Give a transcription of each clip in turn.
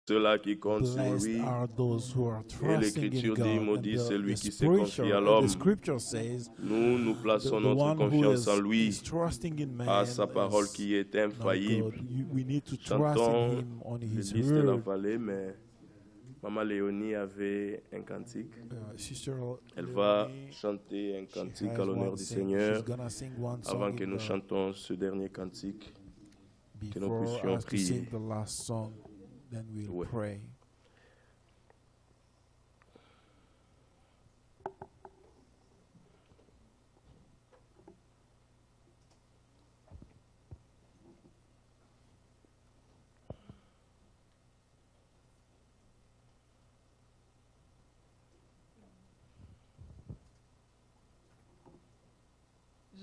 Ceux-là qui comptent sur Blessed lui. are those who are Et trusting in l'Écriture dit, God. maudit And celui the qui se confie à l'homme. scripture says, Nous the plaçons notre one who confiance en is lui, trusting in man à sa parole is qui est not infaillible. God. We need to trust in Chantons him on le his lys de la word. vallée, mais Maman Léonie avait un cantique. Sister Elle va Leonie, chanter un she cantique has à l'honneur one du sing- Seigneur she's gonna sing one song avant que in nous the- chantons ce dernier cantique. que nous before puissions us to sing prier. the last song. Then we'll Ouais. pray.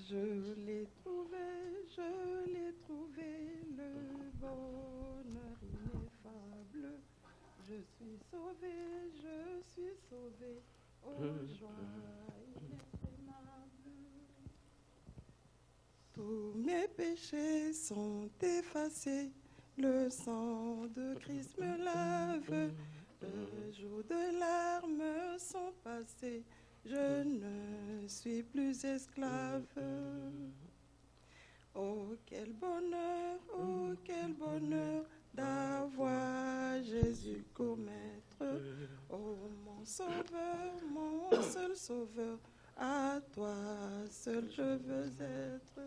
Je l'ai trouvé, le bonheur ineffable. Je suis sauvé, ô joie inexprimable. Tous mes péchés sont effacés, le sang de Christ me lave. Les jours de larmes sont passés, je ne suis plus esclave. Oh quel bonheur d'avoir Jésus comme maître. Oh mon sauveur, mon seul sauveur, à toi seul je veux être.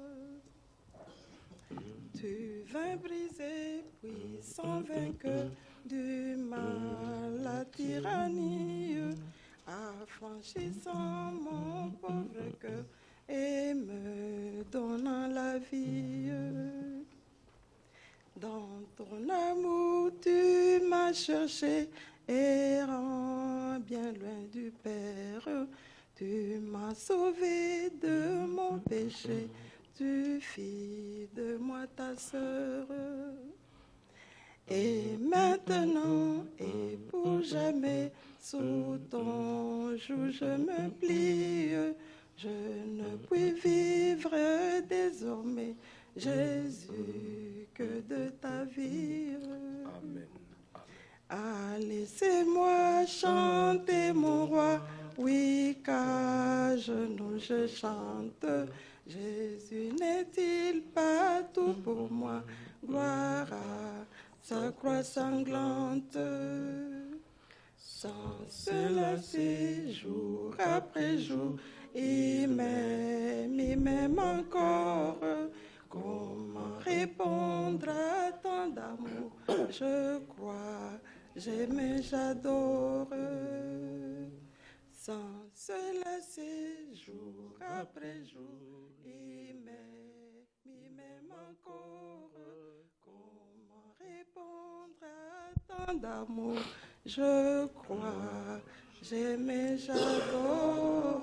Tu vins briser, puissant vainqueur du mal, la tyrannie, affranchissant mon pauvre cœur et me donnant la vie. Dans ton amour, tu m'as cherché, errant bien loin du Père. Tu m'as sauvé de mon péché, tu fis de moi ta sœur. Et maintenant et pour jamais, sous ton joug je me plie. Je ne puis vivre désormais, Jésus, que de ta vie. Amen. Ah, laissez-moi chanter mon roi, oui, qu'à genoux je chante. Jésus n'est-il pas tout pour moi? Gloire à sa croix sanglante. Sans se lasser, jour après jour, il m'aime encore. Comment répondre à tant d'amour? Je crois, j'aime, j'adore. Sans se lasser, jour après jour, il m'aime encore. Comment répondre à tant d'amour? Je crois, j'aime, j'adore.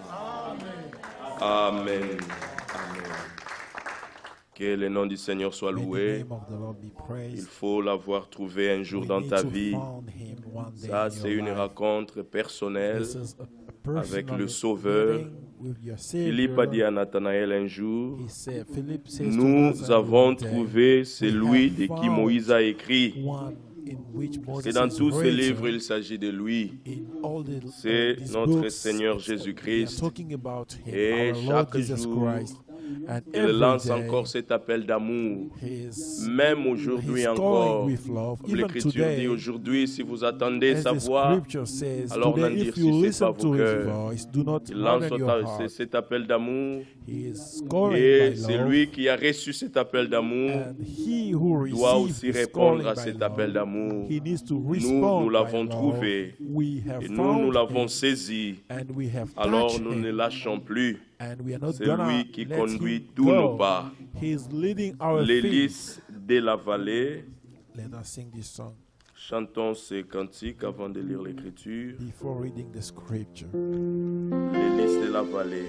Amen. Amen. Que le nom du Seigneur soit May the loué. name of the Lord be praised. Il faut l'avoir trouvé un jour We dans need ta to vie. find him one day Ça, in c'est your une life. rencontre personnelle. This is a avec personal le Sauveur. meeting with your Philippe a dit Savior. à Nathanaël un jour, He said, Philip says to nous Nathanael avons one day, trouvé celui have de qui found Moïse a écrit. one in which Moses Et dans is tous ces written. livres, il s'agit de lui. In all C'est these notre books, Seigneur we are Jésus-Christ. talking about him, Et our Lord chaque Jesus jour, Christ. And Il every lance day, encore cet appel d'amour. he's Même aujourd'hui calling encore, with love. comme Even l'Écriture today, dit aujourd'hui, si vous attendez as sa the voix, scripture says, alors today, if you n'endurcissez pas listen vos to his cœurs. voice, do not il lance harden your heart. cet appel d'amour. He is calling Et by c'est love, lui qui a reçu cet appel d'amour and he who doit receives aussi this répondre calling à by cet love, appel d'amour. he needs to Nous respond l'avons by love. trouvé. We have Et nous found l'avons him, saisi. and we have Alors touched nous ne him, lâchons plus. and we are not C'est gonna lui qui let conduit him tous nos go. pas. He is leading our Les feet. lys de la vallée. Let us sing this song Chantons ces cantiques avant de lire l'Écriture. before reading the scripture. Les lys de la vallée.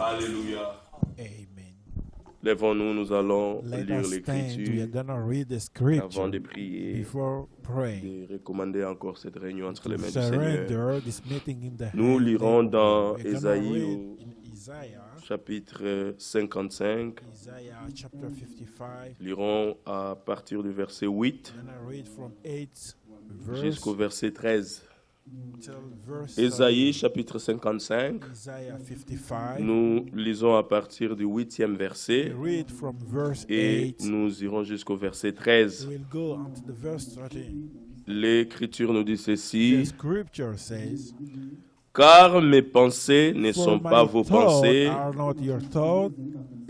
Alléluia. Amen. Lèvons-nous, nous allons Let lire us stand. We are l'Écriture going to read the avant scripture de prier, before praying. de recommander encore cette réunion entre les mains du Seigneur. Surrender this meeting in the Nous hand. lirons dans We're gonna Ésaïe read au in Isaiah, chapitre 55. Isaiah chapter 55. Lirons à partir du verset 8 I'm going to read from 8 verse jusqu'au verset 13. till verse Ésaïe chapitre 55. Isaiah 55. Nous lisons à partir du 8e verset We read from verse et 8. nous irons jusqu'au verset 13. We'll go on to the verse 13. L'Écriture nous dit The ceci: scripture says, car mes pensées ne "For sont my pas vos thoughts pensées are not your thoughts,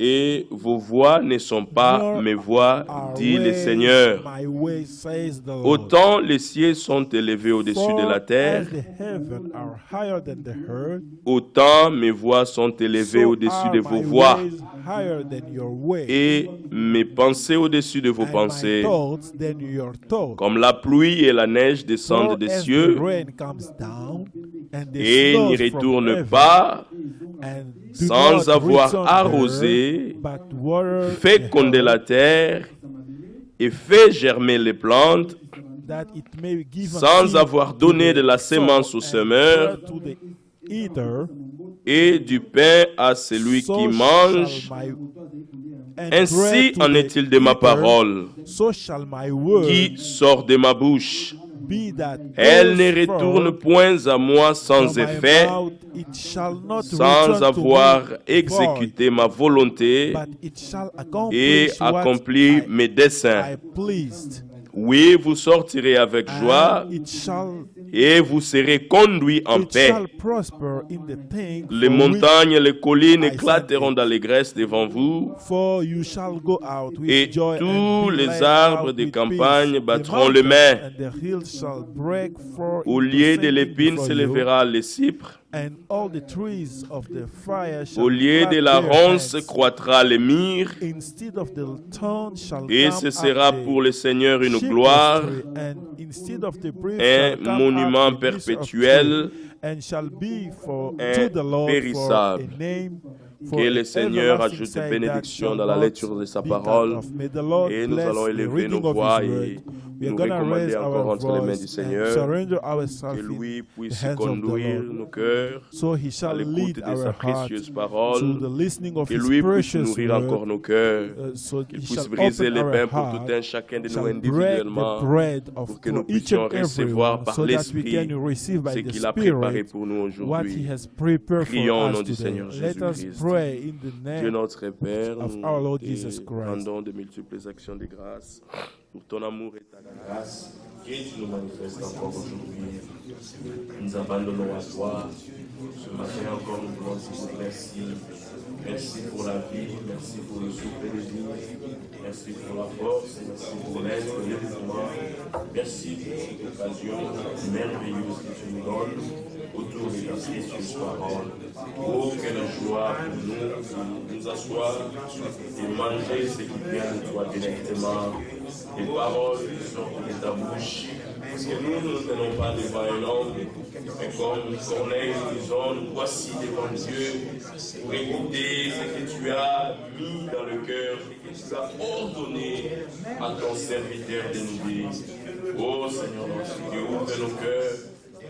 et vos voix ne sont pas nor mes voix, our dit le ways Seigneur. my ways, says the Lord. Autant les cieux sont élevés au-dessus de For la terre, as the heavens are higher than the earth, autant mes voix sont élevées so au-dessus are de vos my voix ways higher than your ways, et mes pensées au-dessus de vos and my pensées. thoughts than your thoughts. Comme la pluie et la neige For descendent des as cieux the rain comes down, and the et snows n'y from retourne heaven, pas and do sans not avoir return arrosé, there, but water the féconder la earth, terre et fait germer les plantes, that it may give sans seed avoir to donné the de la sower sémence au and semeur, bread to the eater, et du pain à celui so qui shall mange. my- and Ainsi bread to en the est-il de ma eater, parole so shall my word qui sort de ma bouche. be that Elle goes ne retourne forth point à moi sans from my effet, mouth, it shall not sans return to avoir me exécuté ma volonté void, but it shall et accomplish what accompli mes I desseins. pleased, Oui, vous sortirez avec joie and it shall et vous serez conduits en it paix. shall prosper in the thing Les for montagnes et les collines I éclateront sent d'allégresse devant vous, which, for you shall go out with et joy tous and be les led arbres out des with campagnes peace. The battront les mountains mains. and the hills shall break forth Au into lieu de singing l'épine before se you, lèvera le cypre, and all the trees of the fire shall au lieu clap de la their ronce hands. croîtra le myrrhe, Instead of the thorn shall et come ce sera up the pour le Seigneur une cypress gloire, tree, and instead of the briar un shall come monument up the bush of perpétuel, tree, and shall be for un to the Lord for périssable. a name. Que le Seigneur ajoute des bénédictions dans la lecture de sa parole, et nous allons élever nos voix et nous recommander encore entre les mains du Seigneur, que lui puisse conduire nos cœurs so he à shall l'écoute lead de our sa heart précieuse to parole, the listening of que his lui puisse precious nourrir word, encore nos cœurs, so qu'il he puisse shall briser open les our pains pour heart, tout un chacun de nous shall break the individuellement, bread of pour que nous for each puissions and recevoir everyone, par so that we l'Esprit can receive by ce the qu'il a préparé Spirit pour nous what he aujourd'hui. has prepared Prions for au us nom du today. Seigneur Let us Jésus-Christ. pray in the Dieu name notre Père, of nous our Lord te Jesus Christ. rendons de multiples actions de grâce pour ton amour et ta grâce que tu nous manifestes encore aujourd'hui. Nous abandonnons à toi. Ce matin encore, nous voulons dire merci. Merci pour la vie, merci pour le souffle de vie, merci pour la force, merci pour l'aide, le mouvement. Merci pour cette occasion merveilleuse que tu nous donnes autour de ta précieuse parole. Oh, quelle joie pour nous de nous asseoir et manger ce qui vient de toi directement. Les paroles qui sortent de ta bouche. Parce que nous ne tenons pas devant un homme, mais comme Corneille nous disons, voici devant Dieu pour écouter ce que tu as mis dans le cœur, ce que tu as ordonné à ton serviteur de nous dire. Oh Seigneur notre Dieu, ouvre nos cœurs,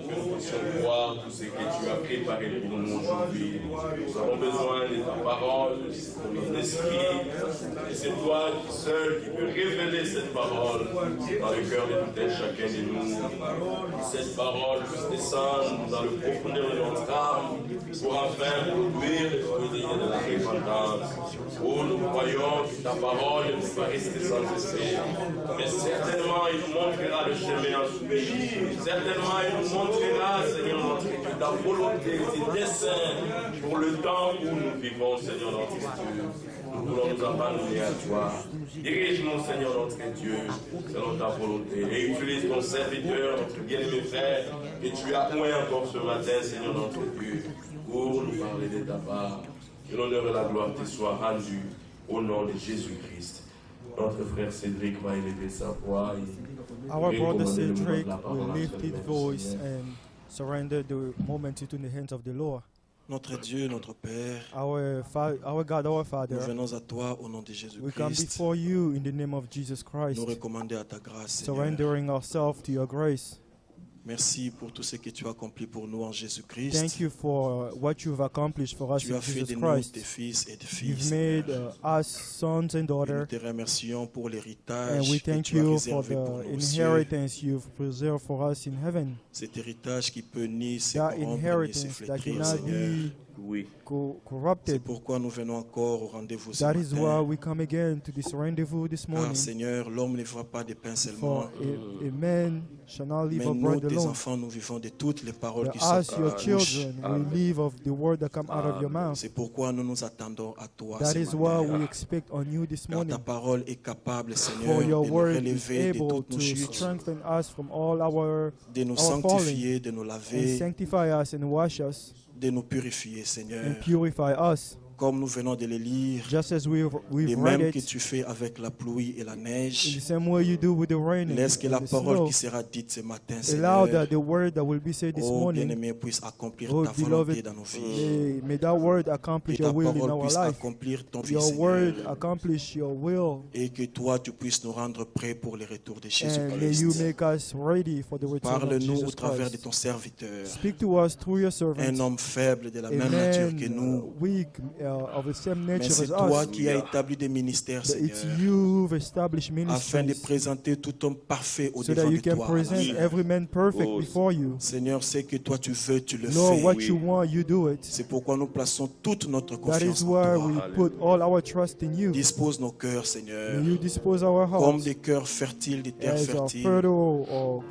que nous puissions croire tout ce que tu as préparé pour nous aujourd'hui. Nous avons besoin de ta parole, de notre esprit. Et c'est toi qui seul qui peux révéler cette parole dans le cœur de tout un chacun de nous. Cette parole puisse descendre dans le profondeur de notre âme pour enfin produire le fruit de la repentance. Oh, nous croyons que ta parole ne peut pas rester sans effet, mais certainement il nous montrera le chemin à suivre. Certainement il nous montrera, Seigneur notre Dieu, ta volonté, tes desseins pour le temps où nous vivons, Seigneur notre Dieu. Nous voulons nous abandonner à toi. Dirige-nous, Seigneur notre Dieu, selon ta volonté. Et utilise ton serviteur, notre bien-aimé frère, que tu as oint encore ce matin, Seigneur notre Dieu, pour nous parler de ta part. Que l'honneur et la gloire te soient rendus au nom de Jésus-Christ. Notre frère Cédric va élever sa voix. Our brother Cedric will lift his voice and surrender the moment into the hands of the Lord. Notre Dieu, notre Père, Our God, our nous Father, venons à toi au nom de we come Jésus-Christ, before you in the name of Jesus Christ, nous recommander à ta grâce, Seigneur. surrendering ourselves to your grace. Merci pour tout ce que tu as accompli pour nous en Jésus-Christ. Thank you for what you've accomplished for us Tu in as fait Jesus de nous tes Christ. fils et des You've filles. made Seigneur. us sons and Et nous daughters, te remercions pour and l'héritage we que thank tu as you for réservé pour the nous aux cieux. inheritance you've preserved for us in heaven. Cet héritage qui peut ni se That corrompre ni se inheritance that flétrir, cannot Seigneur. be Oui. C'est corrupted. pourquoi nous venons encore au rendez-vous ce That is why matin. we come again to this rendezvous this Car morning. Seigneur, l'homme ne vivra pas de pain seulement, For a man shall not live mais of nous, bread tes alone. enfants, nous vivons de toutes les paroles But qui sortent us, de your ta bouche. children, Amen. we live of the word that come out of your mouth. C'est pourquoi nous nous attendons à toi That ce is why matin. we expect on you this Car morning. ta parole est capable, Seigneur, For de your nous word is relever de able toutes nos to chutes, strengthen us from all our de nous our sanctifier, de nous and laver, sanctify us and wash us de nous purifier, Seigneur. and purify us. Comme nous venons de le lire, Just as we've et read même que it, tu fais avec la pluie et la in the neige, same way you do with the rain laisse que and la the parole snow. qui sera dite ce matin, Allow Seigneur, that the word that will be said this oh morning, bien-aimé, puisse accomplir oh ta volonté beloved, dans nos vies. may that word Que accomplish ta your will in parole our puisse life. accomplir ton Your fils, word Seigneur. accomplish your will, Et que toi, tu puisses nous rendre prêts pour le retour de and may you Jésus-Christ. make us ready for the return of Parle-nous au Jesus travers de Christ. ton serviteur, Speak to us through your un servant, homme faible de la a même nature man que nous. weak, of the same Mais nature c'est as toi us. qui as établi des ministères, But it's Seigneur, you who've established afin de ministries présenter tout homme parfait au so devant that de you can toi. present every man perfect Oh, before you. Seigneur, c'est que toi tu veux, tu le Lord, fais. what Oui. you want, you do it. C'est pourquoi nous plaçons toute notre That confiance is en why toi. we put all our trust in you. Dispose nos cœurs, Seigneur, May you dispose our comme hearts des cœurs fertiles, des terres as a fertiles, fertile or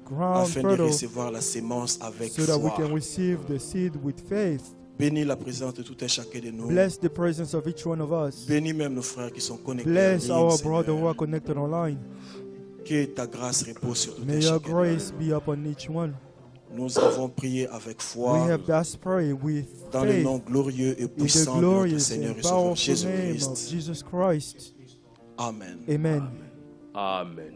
ground afin de fertile, recevoir la sémence avec so that we foi. can receive the seed with faith. Bénis la présence de tout un chacun de nous. Bless the presence of each one of us. Bénis même nos frères qui sont connectés en Bless ligne, our Seigneur. brother who are connected online. Que ta grâce repose sur tout un May your chacun. grace be upon each one. Nous avons prié avec We foi have thus prayed with dans le faith nom glorieux et in the puissant de notre glorious Seigneur and et Sauveur powerful name of Jésus-Christ. Jesus Christ. Amen. Amen. Amen.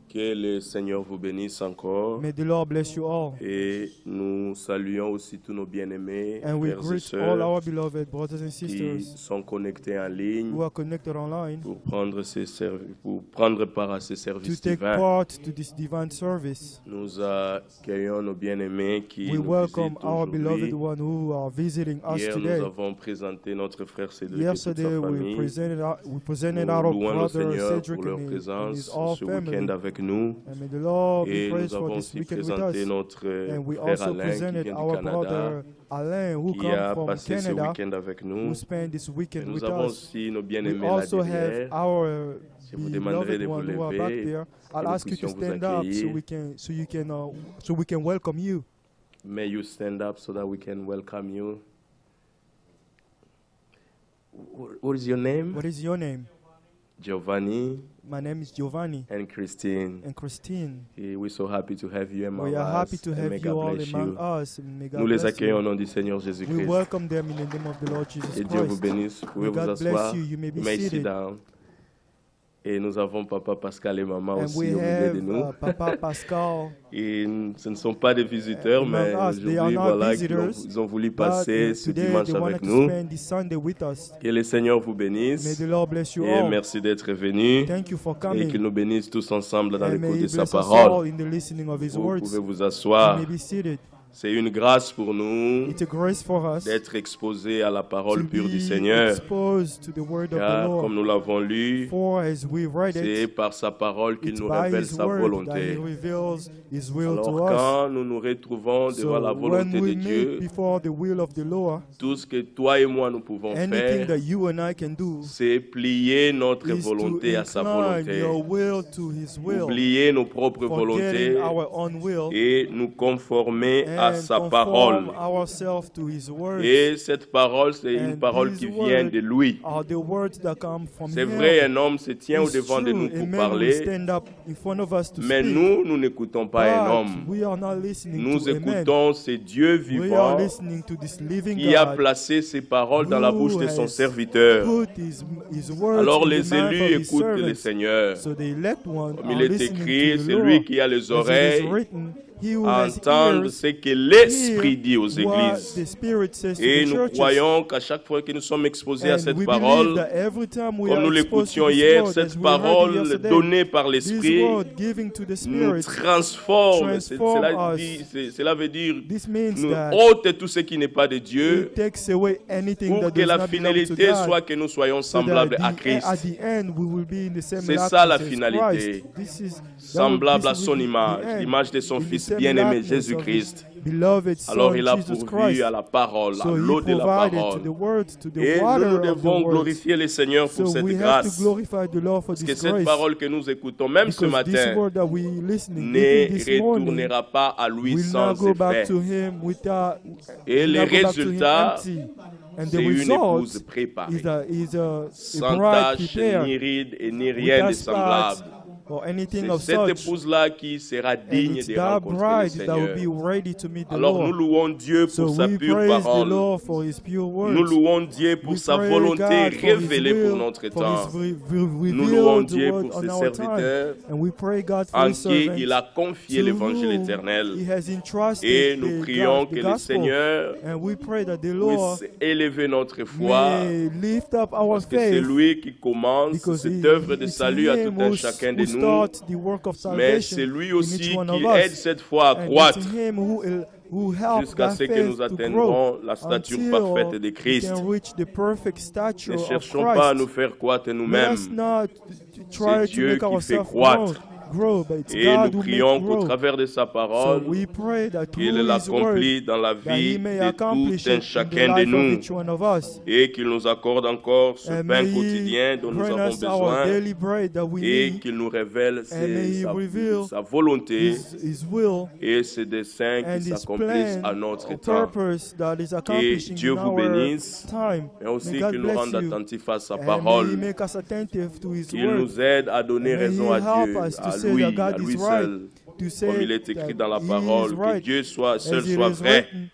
Que le Seigneur vous bénisse encore. May the Lord bless you all. Et nous saluons aussi tous nos bien-aimés, And we frères et greet all sœurs, our beloved brothers and qui sisters sont connectés en ligne who are connected online pour prendre part à ces to services take divins. part to this divine service. Nous accueillons nos bien-aimés qui We nous welcome visitent our beloved aujourd'hui. one who are visiting us Hier, today. nous avons présenté notre frère Cédric et toute Yesterday, sa we famille. presented Nous our louons le brother Seigneur Cedric pour leur and his présence all ce family. week-end avec nous. And may the Lord be Et praised nous for avons this aussi weekend with présenté us. notre And we frère also Alain qui presented vient du our Canada, brother Alain who qui come a from passé ce Canada, week-end avec nous. who spent this Et weekend nous with avons us. aussi nos We bien-aimés là also have derrière. our Je vous demanderai beloved de vous one who are back lever, there. que I'll nous ask you to puissions vous stand up accueillir. so we can welcome you. May you stand up so that we can welcome you. What is your name? What is your name? Giovanni My name is Giovanni and Christine. and Christine. We're so happy to have you among We are happy us. to and have may you God all bless among you. us. And may God Nous les bless accueillons au you. nom du Seigneur We Jésus-Christ. welcome them in the name of the Lord Jesus Et Dieu vous Christ. bénisse. Vous pouvez May vous God bless asseoir. you. You may be sit seated. down. Et nous avons Papa Pascal et Maman And aussi we au milieu de have nous. Papa Pascal. Et ce ne sont pas des visiteurs, mais Among us, they are aujourd'hui, not voilà, visitors, ils ont voulu But passer ce today dimanche they wanted avec to nous. spend this Sunday with us. Que le Seigneur vous May bénisse. the Lord bless you Et all. merci d'être venus. Thank you for Et coming. qu'il nous bénisse tous ensemble dans And may l'écoute He de sa bless us all parole. in the listening of His Vous words. pouvez vous You asseoir. may be seated. C'est une grâce pour nous It's a grace for us d'être exposés à la to parole pure du be Seigneur. exposed to the word of the Car, comme Lord. nous l'avons lu, For as we read c'est it, par sa parole qu'il it's nous by révèle His sa word that He volonté. reveals His will Alors, to us. quand nous nous retrouvons devant la So volonté when de we Dieu, meet before the will of the Lord, tout ce que toi et moi nous pouvons anything faire, that you and I can do c'est plier notre is to volonté à sa incline volonté. your will to His will, Oublier nos propres volontés forgetting our own will, et nous conformer à and sa conform parole. ourselves to His words. Et cette parole, c'est une And parole these qui vient de lui. are the words that come from C'est Him. vrai, un homme se tient au It's devant de true, nous a pour man will parler, stand up in front of us to mais speak, nous n'écoutons pas un but homme. we are not listening Nous to a man. écoutons ce Dieu We are vivant listening to this living qui a God placé ses paroles dans la who bouche de son has serviteur. put his words Alors in les the mouth élus of His écoutent le servants. Seigneur. So the elect one Comme are il est listening écrit, to the celui Lord. qui a les As it is oreilles written, he who has entende ears, ce que l'Esprit hear dit aux what églises. the Spirit says to Et the nous churches. croyons qu'à chaque fois que nous sommes exposés à And cette we parole, believe that every time we comme are nous exposed l'écoutions to this hier, word, cette as we heard it parole yesterday, donnée par this l'Esprit word giving to the nous Spirit, transforme. transform Cela veut dire this means nous that ôte tout ce qui n'est pas de Dieu it takes away anything pour that que does la not belong to finalité God. soit que nous soyons So that semblables à at Christ, the end we will be in the same C'est ça, la likeness as finalité. Christ. This is semblable à this son will be image, the end, l'image de son in the Fils same bien-aimé likeness of his Jésus-Christ. beloved Son, Alors il a Jesus pourvu Christ. à la parole, à So l'eau he de la provided to parole. the words, to the Et nous water of the devons words. glorifier le Seigneur pour So cette we have grâce. to glorify the Lord for Parce que this cette grace. parole que nous écoutons, même ce Because this matin, word that we listening ne even this morning retournera pas à lui will sans not go back effet. to him without Et will les not go back to him résultats, empty. And the c'est une épouse result préparée, is a sans bride tache, prepared ni ride et ni rien de without spot semblable. or anything C'est of cette such. épouse-là qui sera And digne it's de that rencontrer le bride that will Seigneur. be ready to meet the Alors nous Lord. louons Dieu So pour sa we pure praise the parole. Lord for His pure words. Nous louons Dieu pour We sa pray volonté God for His révélée will, pour notre for temps. His Nous louons revealed Dieu word pour on ses our serviteurs time. And we pray God for en His qui servants il a confié to l'évangile whom éternel. He has entrusted Et nous the prions que le gospel. Seigneur And we pray that the Lord puisse élever notre foi, may lift up our parce que c'est faith, lui qui commence because cette œuvre de it's salut à Him tout un who chacun de nous. start the work of Mais salvation c'est lui in aussi each one qui of aide us. cette foi à And croître it's Him who helps jusqu'à that ce que faith nous to grow atteindrons la stature until parfaite de we Christ. can reach the perfect stature Ne of cherchons pas à nous Christ. faire croître Let nous-mêmes. us not try to Dieu make qui fait ourselves croître. grow, but it's Et God nous who prions makes qu'au grow. travers de sa So parole, we pray that qu'il through His word, l'accomplit dans la that vie He may de accomplish tout un it in the chacun de life of nous each one of us. et qu'il nous accorde encore ce And pain may He quotidien dont nous grant avons us our besoin daily bread that we et need, qu'il nous révèle and may He reveal sa volonté His will et ses desseins and qui His s'accomplissent à plan notre or temps. purpose that is Que accomplishing Dieu in vous our bénisse, time. mais aussi May God qu'il nous bless rende you. attentifs à sa And may He parole, make us attentive to His qu'il word. nous aide à donner And may raison He à help Dieu, us to à say lui, that à God lui is right, seul. to say Comme il est écrit that dans la He is parole, que right, Dieu seul as it soit is vrai written,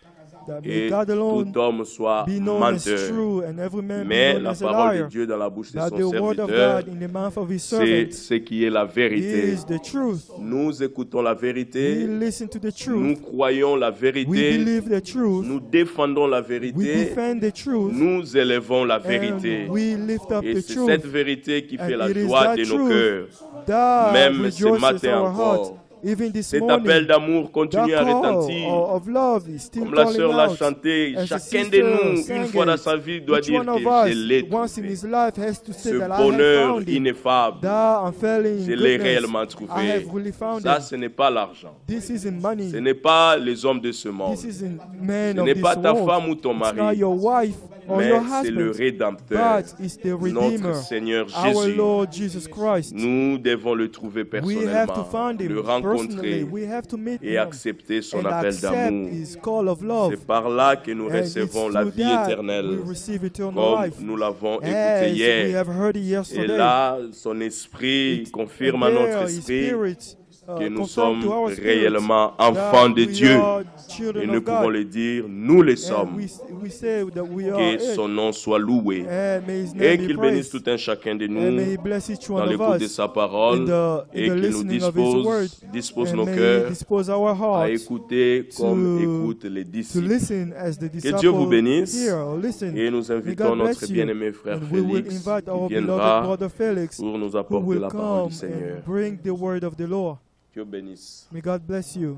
that may et God alone tout homme soit be known as menteur. true and every man be Mais known la as a parole de liar. Dieu dans la bouche de That son the word of serviteur, God in the mouth of His c'est servant ce qui est la vérité. is the truth. Nous écoutons la We vérité, listen to the nous truth. croyons la We vérité, believe the truth. nous défendons la We vérité, defend the truth. nous élevons la vérité. And we lift up Et the c'est truth. cette vérité qui fait And la it is joie that de nos truth cœurs. that Même ce rejoices matin our encore, heart. Even this cet appel morning, d'amour that continue à call retentir. of love is still Comme la calling sœur l'a out. chanté, As the chacun de sister nous, sang une fois dans it, sa vie, doit each dire one of que je us, l'ai once in trouvé. his life, has to say Ce that I have bonheur found it. ineffable, That unfailing je l'ai goodness, réellement I trouvé. have really found Ça, it. ce n'est pas l'argent. This isn't money. Ce n'est pas les hommes de ce monde. This isn't men Ce of n'est this pas ta world. femme ou ton It's not mari, your wife or mais your c'est le husband, Rédempteur, but it's the notre Redeemer, Seigneur our Jésus. Lord Jesus Christ. Nous devons le trouver We have to personnellement, find le him personally. rencontrer We have to meet et him accepter son and appel accept d'amour. his call of love. C'est par là que nous And it's recevons la through vie that éternelle, we receive eternal comme life. nous l'avons écouté As we hier. have heard it Et yesterday. là, son esprit confirme à And notre there, his esprit spirit que nous confirm sommes to our spirits réellement that enfants de we Dieu. are Et children nous of pouvons God. le dire, nous le And sommes. we say that we are Que it. son nom soit loué. And may His Et name be qu'il bénisse praised. tout un chacun de And may nous He bless each dans one of l'écoute de us sa parole et in the qu'il nous listening of His word. dispose And nos may He cœurs dispose our à hearts écouter comme to- écoutent les to disciples. listen as the Que Dieu vous disciples bénisse hear or listen. et nous May invitons God notre bless you. bien-aimé frère And we will Félix invite qui our beloved viendra brother Felix, pour nous who apporter will la parole come du Seigneur. and bring the word of the Lord. Dieu bénisse. May God bless you.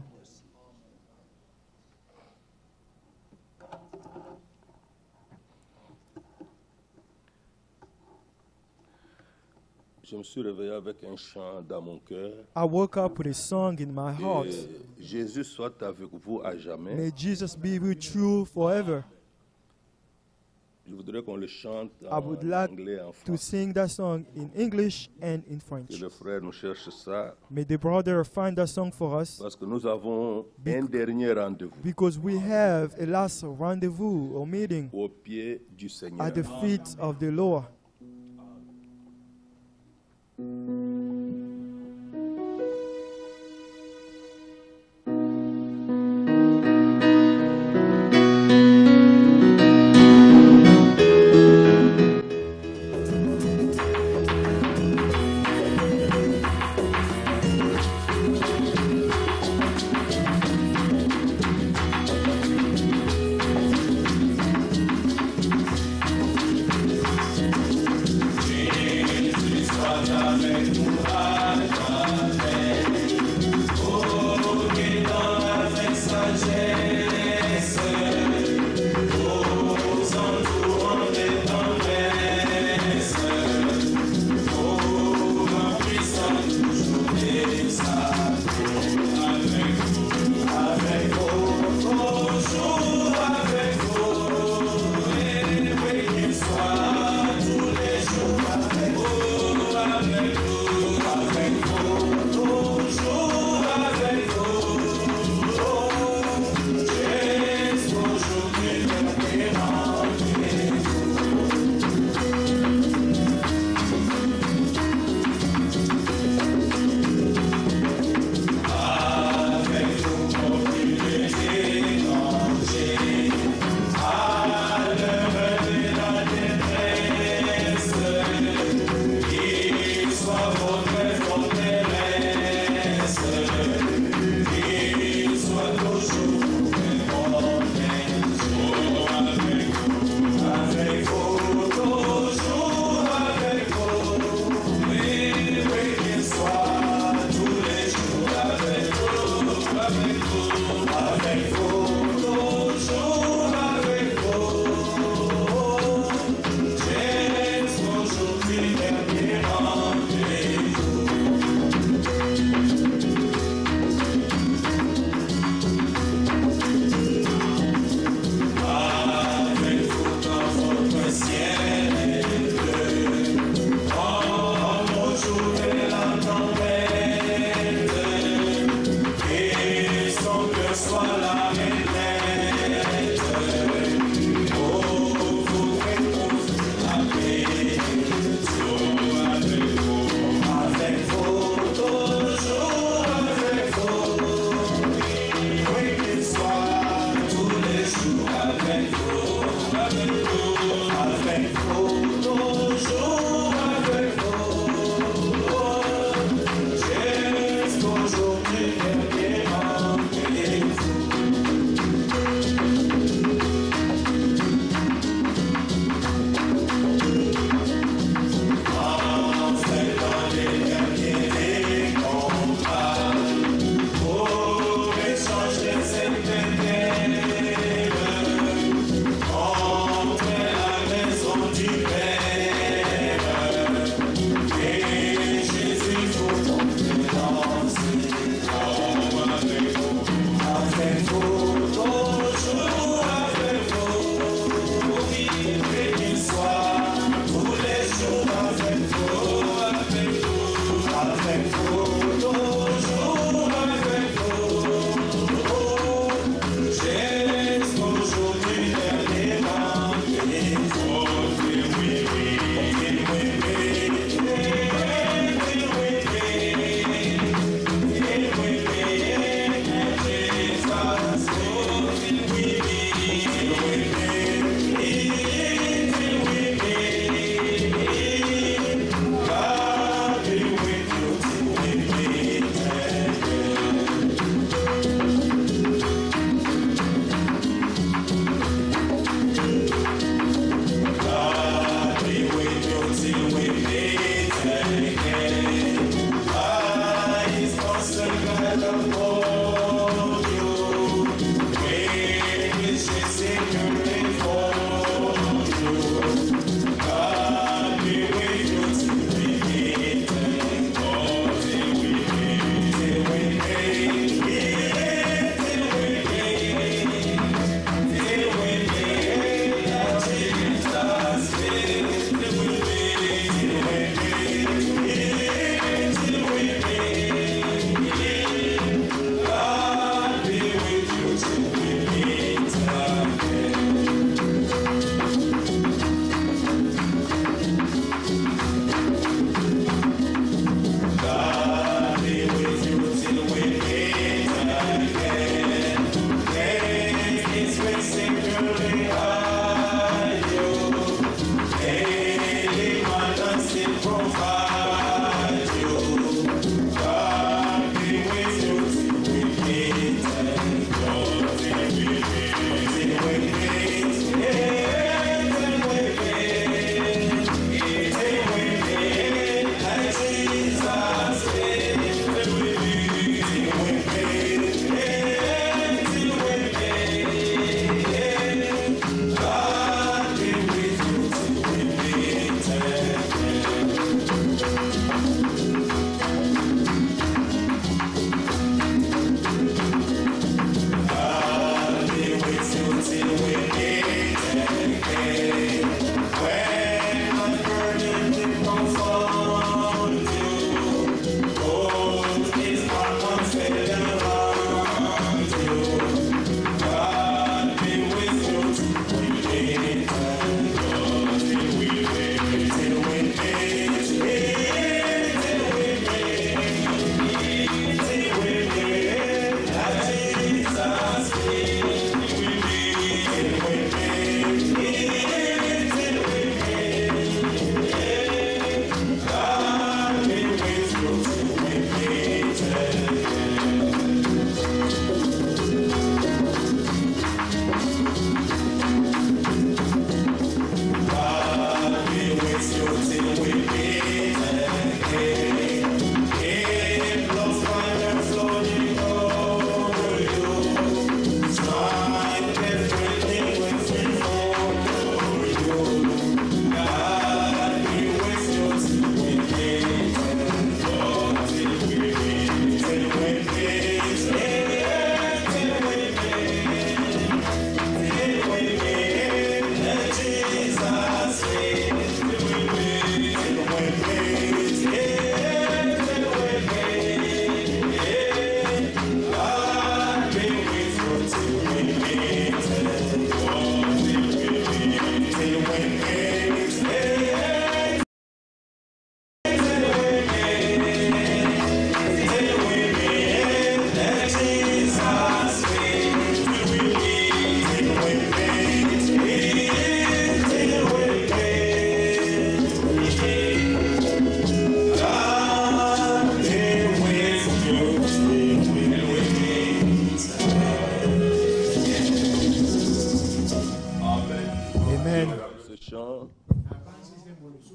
Je me suis réveillé avec un chant dans mon cœur. I woke up with a song in my heart. Et Jésus soit avec vous à jamais. May Jesus be with you forever. Je voudrais qu'on le chante I en would like anglais et en to français. sing that song in English and in Que French. le frère nous cherche ça May the brother find that song for us parce que nous avons un dernier rendez-vous because we have a last rendezvous or meeting au pied du Seigneur. at the feet of the Lord.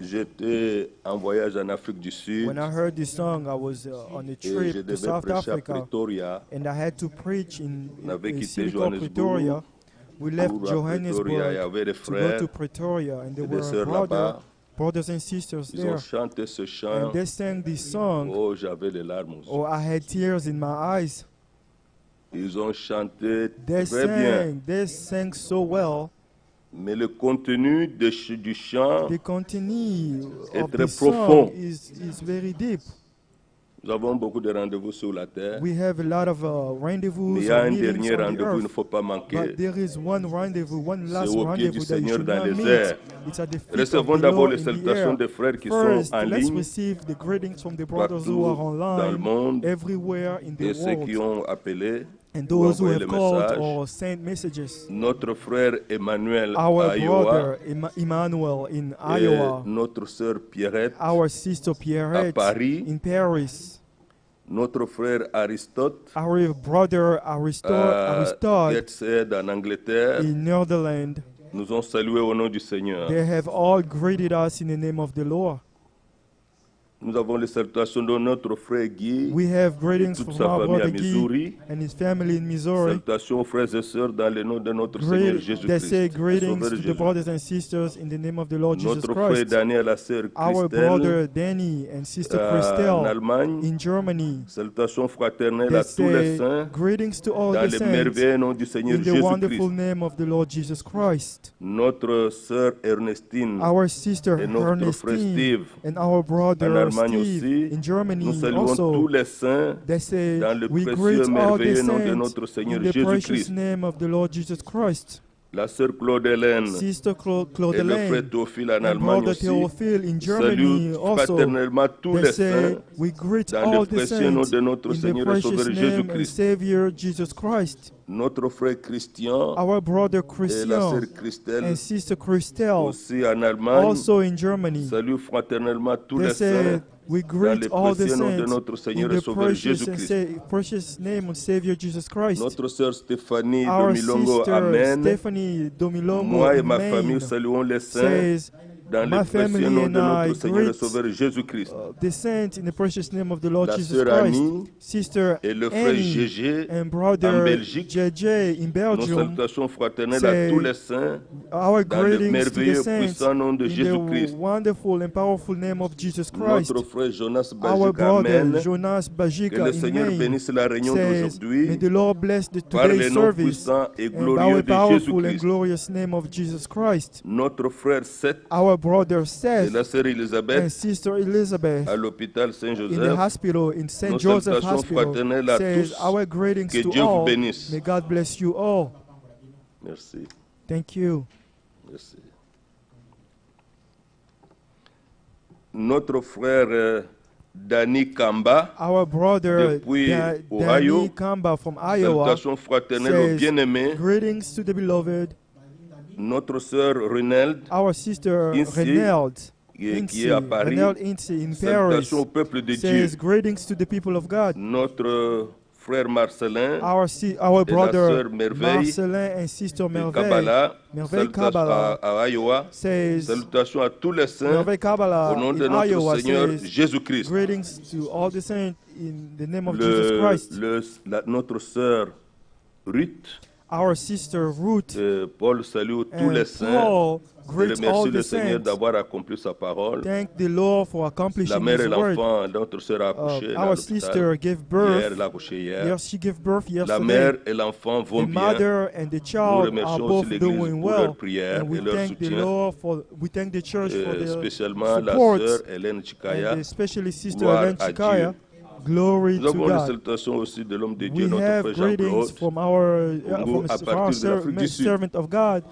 j'étais en voyage en Afrique du Sud When I heard this song, I was on a et je trip to devais South prêcher à Africa, Pretoria. and I had to preach in On avait a quitté city called Johannesburg Pretoria. We left pour à Pretoria. Il y Johannesburg avait des to go frères to Pretoria, and there et des were sœurs brothers là-bas. and sisters Ils there, ont chanté ce and chant. they sang this song. Oh, j'avais les larmes aux yeux. Oh, I had tears in my eyes. Ils ont chanté très bien. They sang so well. Mais le contenu du chant The continue est of très the song profond. is very deep. Nous avons beaucoup de rendez-vous sur la terre. We have a lot of rendezvous Mais il y a or un meetings dernier on the rendez-vous, il ne earth. faut pas manquer. But there is one rendezvous, one last au pied du rendezvous that you Seigneur should dans not les miss. airs. It's at the feet of Recevons the d'abord Lord les in the salutations air. des frères qui First, sont en let's ligne receive the greetings from the brothers who are partout dans le online, monde everywhere in et the ceux qui world, ont appelé and ou those who envoyé have le called message. or sent messages. Notre frère Emmanuel Our à Iowa brother Emmanuel in et Iowa, notre sœur Pierrette our sister Pierrette Paris. in Paris, notre frère Aristote our brother Aristotle Gateshead en Angleterre in Netherlands. nous ont salués au nom du Seigneur. They have all greeted us in the name of the Lord. Nous avons les salutations de notre frère Guy We have et greetings toute from sa our famille à brother Guy Missouri. and his family in Missouri. Salutations aux frères et sœurs dans le nom de notre Seigneur They Jésus-Christ. say greetings Sauveur to the Jésus. brothers and sisters in the name of the Lord Jesus Notre frère Christ. Daniel, la sœur Our Christelle brother Danny and sister en Christelle Allemagne. in Germany. Salutations fraternelles They à tous les say saints greetings to all dans the le saints merveilleux nom du Seigneur in the wonderful Jésus-Christ. name of the Lord Jesus Christ. Notre sœur Ernestine Our sister et notre frère Ernestine Steve and our brother en Allemagne Steve aussi. in Germany Nous saluons also. tous les saints They say dans le we précieux greet all the merveilleux nom de saints notre Seigneur in the precious Jésus-Christ. name of the Lord Jesus Christ. La sœur Claude Hélène Sister et le frère Claude Théophile en and Allemagne brother aussi Theophile in saluent Germany also. fraternellement tous They les say saints we greet dans le all the précieux nom saints de notre in the Seigneur et Sauveur precious name and Jésus-Christ. Savior Jesus Christ. Notre frère Christian Our brother et la sœur Christian Christelle and sister Christelle aussi en Allemagne also in Germany. saluent fraternellement tous They les say saints we dans greet le all the précieux nom de saints notre in Seigneur et the Sauveur precious, Jésus-Christ. precious name of Savior Jesus Christ. Notre sœur Stéphanie Our Domilongo, sister Amen. Stephanie Domilongo, Moi et ma Maine, famille saluons les saints says, dans my le précieux family nom and de I notre Seigneur et greet Sauveur Jésus-Christ. the saints in the precious name of the Lord La Jesus sœur Christ. Annie Sister et le frère Annie Gégé and en brother Belgique. JJ in Nos Belgium. salutations fraternelles say à tous les saints Our dans le greetings to the merveilleux saints puissant nom de in Jésus-Christ. the wonderful and powerful name of Jesus Christ. Notre frère Jonas Our Bajik, brother Amen. Jonas Que Bajika le in Seigneur Maine bénisse la réunion says, may d'aujourd'hui the Lord bless the par le today's nom service puissant et and by glorieux the de powerful and Jésus-Christ. glorious name of Jesus Christ. Notre frère Seth Our brother et Seth la sœur and Elisabeth sister Elizabeth à l'hôpital in the Saint-Joseph. hospital, in St. Nos Joseph salutations Hospital, fraternelles à says tous. our greetings Que to Dieu vous all. bénisse. May God bless you all. Merci. Thank you. Merci. Notre frère Danny Kamba, Our brother Depuis Danny Ohio, Kamba from Iowa salutations fraternelles aux says, bien-aimés. greetings to the beloved. Notre sœur Renelde, Our sister Incy, Renelde qui est à Paris. Renelde Incy in Paris Salutations au peuple de Dieu. says, greetings to the people of God. Notre frère Marcelin Our et la brother sœur Merveille Marcelin and sister de Merveille Kabbalah, Merveille salutations Kabbalah à Iowa. says, Salutations à tous les saints Merveille Kabbalah au nom de in notre Iowa Seigneur says, Jésus-Christ. greetings to all the saints in the name of Jesus Christ. Notre sœur Ruth, Our sister Ruth Paul salue tous les and saints. Paul Je greet all remercie the le Seigneur saints. d'avoir accompli sa parole. Thank the Lord for La accomplishing mère et His word. l'enfant, notre sœur a accouché à Our l'hôpital. sister gave Hier, birth. elle a accouché hier. Yes, she gave birth La yesterday. mère et l'enfant The vont bien. mother and the Nous child are remercions both aussi l'Église doing pour leur well, prière and we et leur thank the soutien. Lord we thank the church for the Spécialement la support, sœur Hélène Chikaya. and especially Sister Gloire Helen à Chikaya. Dieu. Glory Nous to avons les God. salutations aussi de l'homme de Dieu, We notre have frère greetings Jean-Claude, from our à partir de l'Afrique du Sud. servant of God,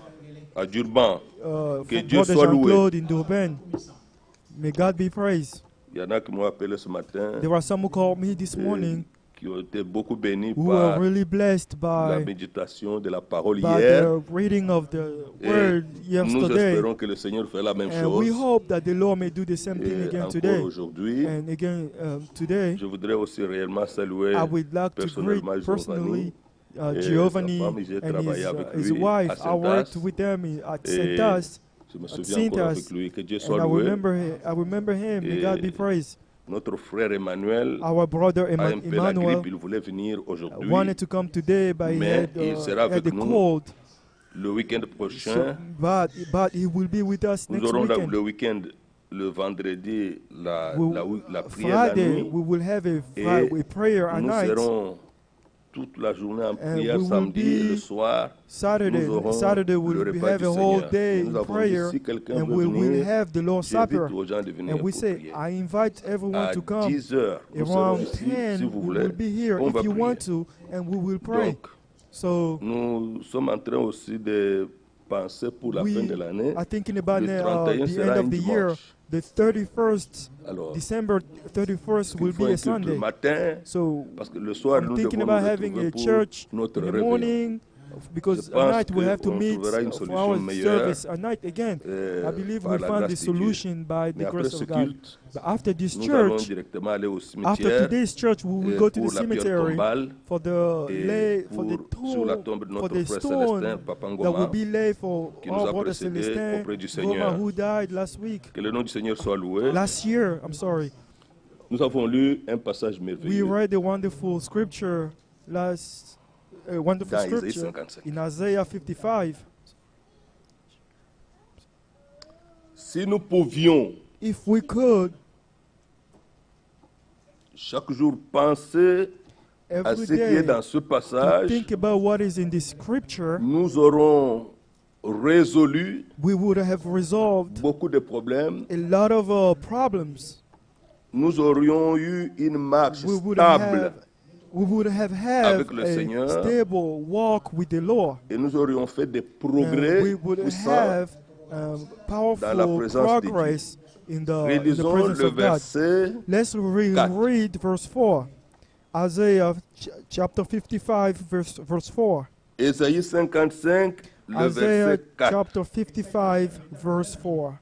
à Durban. Que from Dieu Brother soit loué. Jean-Claude in Durban. May God be praised. Il y en a qui m'ont appelé ce matin, There are some who called me this morning qui ont été beaucoup bénis who were par really blessed la by méditation de la parole the hier. reading of the Et word nous yesterday. espérons que le Seigneur fait la même And we chose. hope that the Lord may do the same thing Et again encore today. aujourd'hui, And again today, je voudrais aussi réellement saluer I would like to greet personnellement personally et Giovanni sa femme. J'ai and travaillé avec his lui wife. à I worked Saint-Das. with them at Et St. Das. Je me at souviens encore avec Cintas, lui. Que Dieu and soit I loué. remember him. May God be praised. Notre frère Emmanuel Our brother a un peu la Emmanuel grippe. Il voulait venir aujourd'hui. wanted to come today, but he Mais had, il sera had avec a nous cold. le week-end So, prochain. but he will be with us Nous next aurons weekend. le week-end, le vendredi, la prière la Friday, nuit. we will have a Et prayer at nous night. serons toute la journée en And prière we will samedi et le be soir. Saturday. Nous aurons Saturday le we'll repas have du a whole Seigneur. day Et in nous avons dit, prayer, si quelqu'un and veut we will venir, have the Lord's j'invite Supper. aux gens de venir And we pour say, prier. I invite everyone À to come. 10 heures, nous serons Around ici, 10, si vous we voulez. will be here On if va you prier. want to, and we will pray. Donc, So nous sommes en train aussi de penser pour la fin we de l'année. are thinking about Le 31 the sera end un of the year. dimanche. The 31st, Alors, December 31st il will faut be un a culte le Sunday. matin, So parce que le soir, I'm nous thinking devons about nous having retrouver a pour church notre in the réveillon. morning, because Je at pense night we have to qu'on meet trouvera une for solution our meilleure, service at night again. I believe par we'll la find grâce the de Dieu. solution by Mais the après grace ce of God. culte, But after this nous allons church, directement aller au after cimetière today's church, we will go to the pour la pierre cemetery tombale for the et for the sur la tombe de for notre the frère stone Célestin, Papa that will Ngoma, be laid for qui nous our a brother précédés Celestin auprès du Goma, Seigneur. who died last week. Que le nom du Seigneur soit loué. Last year, I'm sorry. Nous avons lu un passage We merveilleux read a wonderful scripture wonderful dans Isaïe scripture 55. in Isaiah 55. Si nous pouvions If we could chaque jour penser à every ce qui est day dans ce to passage, think about what is in this scripture, nous aurons résolu we would have resolved beaucoup de problèmes. a lot of problems. Nous aurions eu une marche We would stable have avec le a Seigneur. stable walk with the Lord. Et nous aurions fait des And progrès we would puissants. have dans la powerful présence de progress in the Relisons presence le of God. verset Let's 4. read verse 4. Isaiah chapter 55, verse 4. Ésaïe 55, le Isaiah verset 4. chapter 55, verse 4.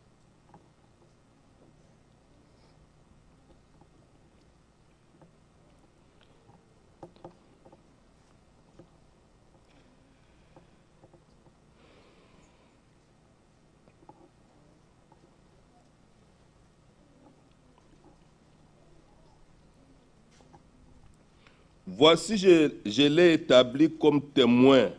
Voici, je l'ai établi comme témoin,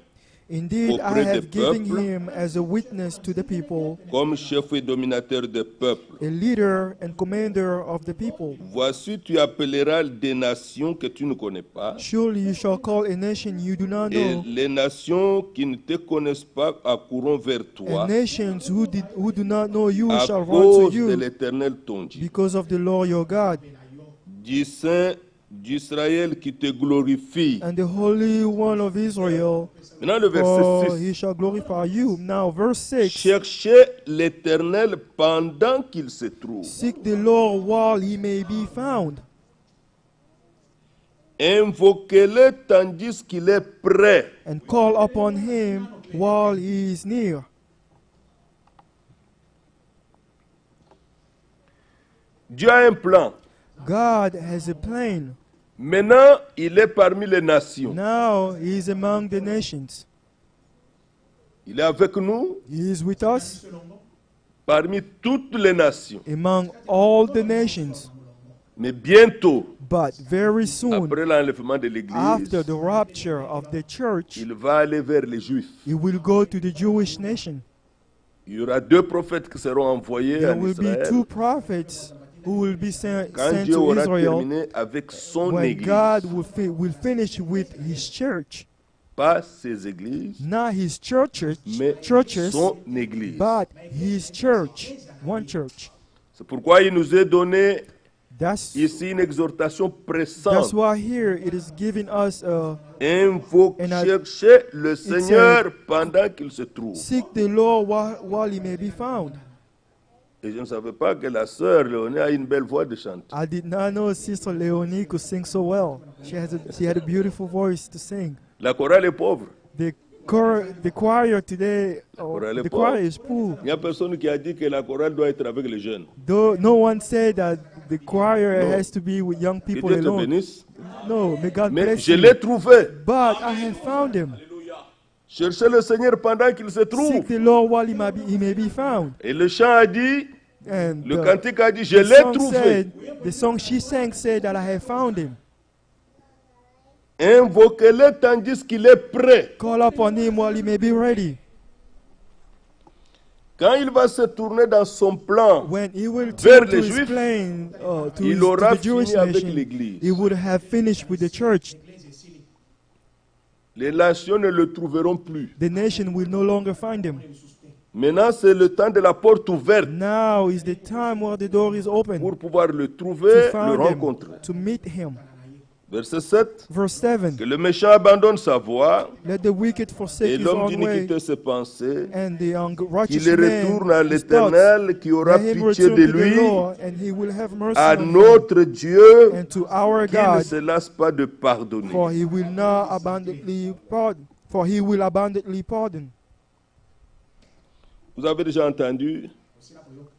Indeed, I auprès have des given peuples, him as a witness to the people, comme chef et dominateur des peuples. a leader and commander of the people. Voici, tu appelleras des nations que tu ne connais pas, Surely you shall call a nation you do not et know, les nations qui ne te connaissent pas accourront vers toi and nations who do not know you à shall run cause to de you l'Éternel ton Dieu, because of the Lord your God, du Saint d'Israël qui te glorifie. and the Holy One of Israel, Maintenant le for verset he 6. shall glorify you. Now verse 6. Cherchez l'Éternel pendant qu'il se trouve. Seek the Lord while he may be found. Invoquez-le tandis qu'il est prêt. And call upon him while he is near. Dieu a un plan. God has a plan. Maintenant, il est parmi les nations. Now he is among the nations. Il est avec nous He is with us parmi toutes les nations. among all the nations. Mais bientôt, But very soon, après l'enlèvement de l'Église, after the rapture of the church, il va aller vers les Juifs. he will go to the Jewish nation. Il y aura 2 prophètes qui seront envoyés There en will be Israël 2 prophets who will be sent quand Dieu to aura Israel terminé avec son when Église. God will finish with his church. Pas ses églises, Not his churches, mais son Église. but his church, one church. C'est pourquoi il nous est donné That's ici une exhortation that's pressante. why here it is giving us Cherchez le Seigneur pendant qu'il se trouve. seek the Lord while he may be found. Et je ne savais pas que la sœur Léonie a une belle voix de chanter. I did not know Sister Leonie could sing so well. She had a beautiful voice to sing. La chorale est pauvre. The choir today, chorale est the pauvre. choir is poor. Il n'y a personne qui a dit que la chorale doit être avec les jeunes. Though no one said that the choir No. has to be with young Que people Dieu te alone. bénisse. No, may God Mais bless je you. l'ai trouvé. But I have found him. Cherchez le Seigneur pendant qu'il se trouve. Seek the Lord while he may be found. Et le chant a dit, And le cantique a dit, je l'ai trouvé. the song she sang said that I have found him. Invoquez-le tandis qu'il est prêt. Call upon him while he may be ready. Quand il va se tourner dans son plan When he will vers turn to les his Juifs, plan to il aura the Jewish fini avec nation, l'Église. he would have finished with the church. Les nations ne le trouveront plus. The nation will no longer find him. Maintenant, c'est le temps de la porte ouverte Now is the time where the door is open pour pouvoir le to trouver, le find him, rencontrer. to meet him. Verset 7. Verse 7. Que le méchant abandonne sa voie Let the wicked et forsake his l'homme own way, d'iniquité ses pensées, and the unrighteous qu'il les retourne à man his thoughts. l'Éternel qui aura Let him pitié return de to the lui, Lord, and he will have mercy à on him, notre Dieu and to our qui ne God, se lasse pas de pardonner. for he will not abundantly pardon. For he will abundantly pardon. Vous avez déjà entendu,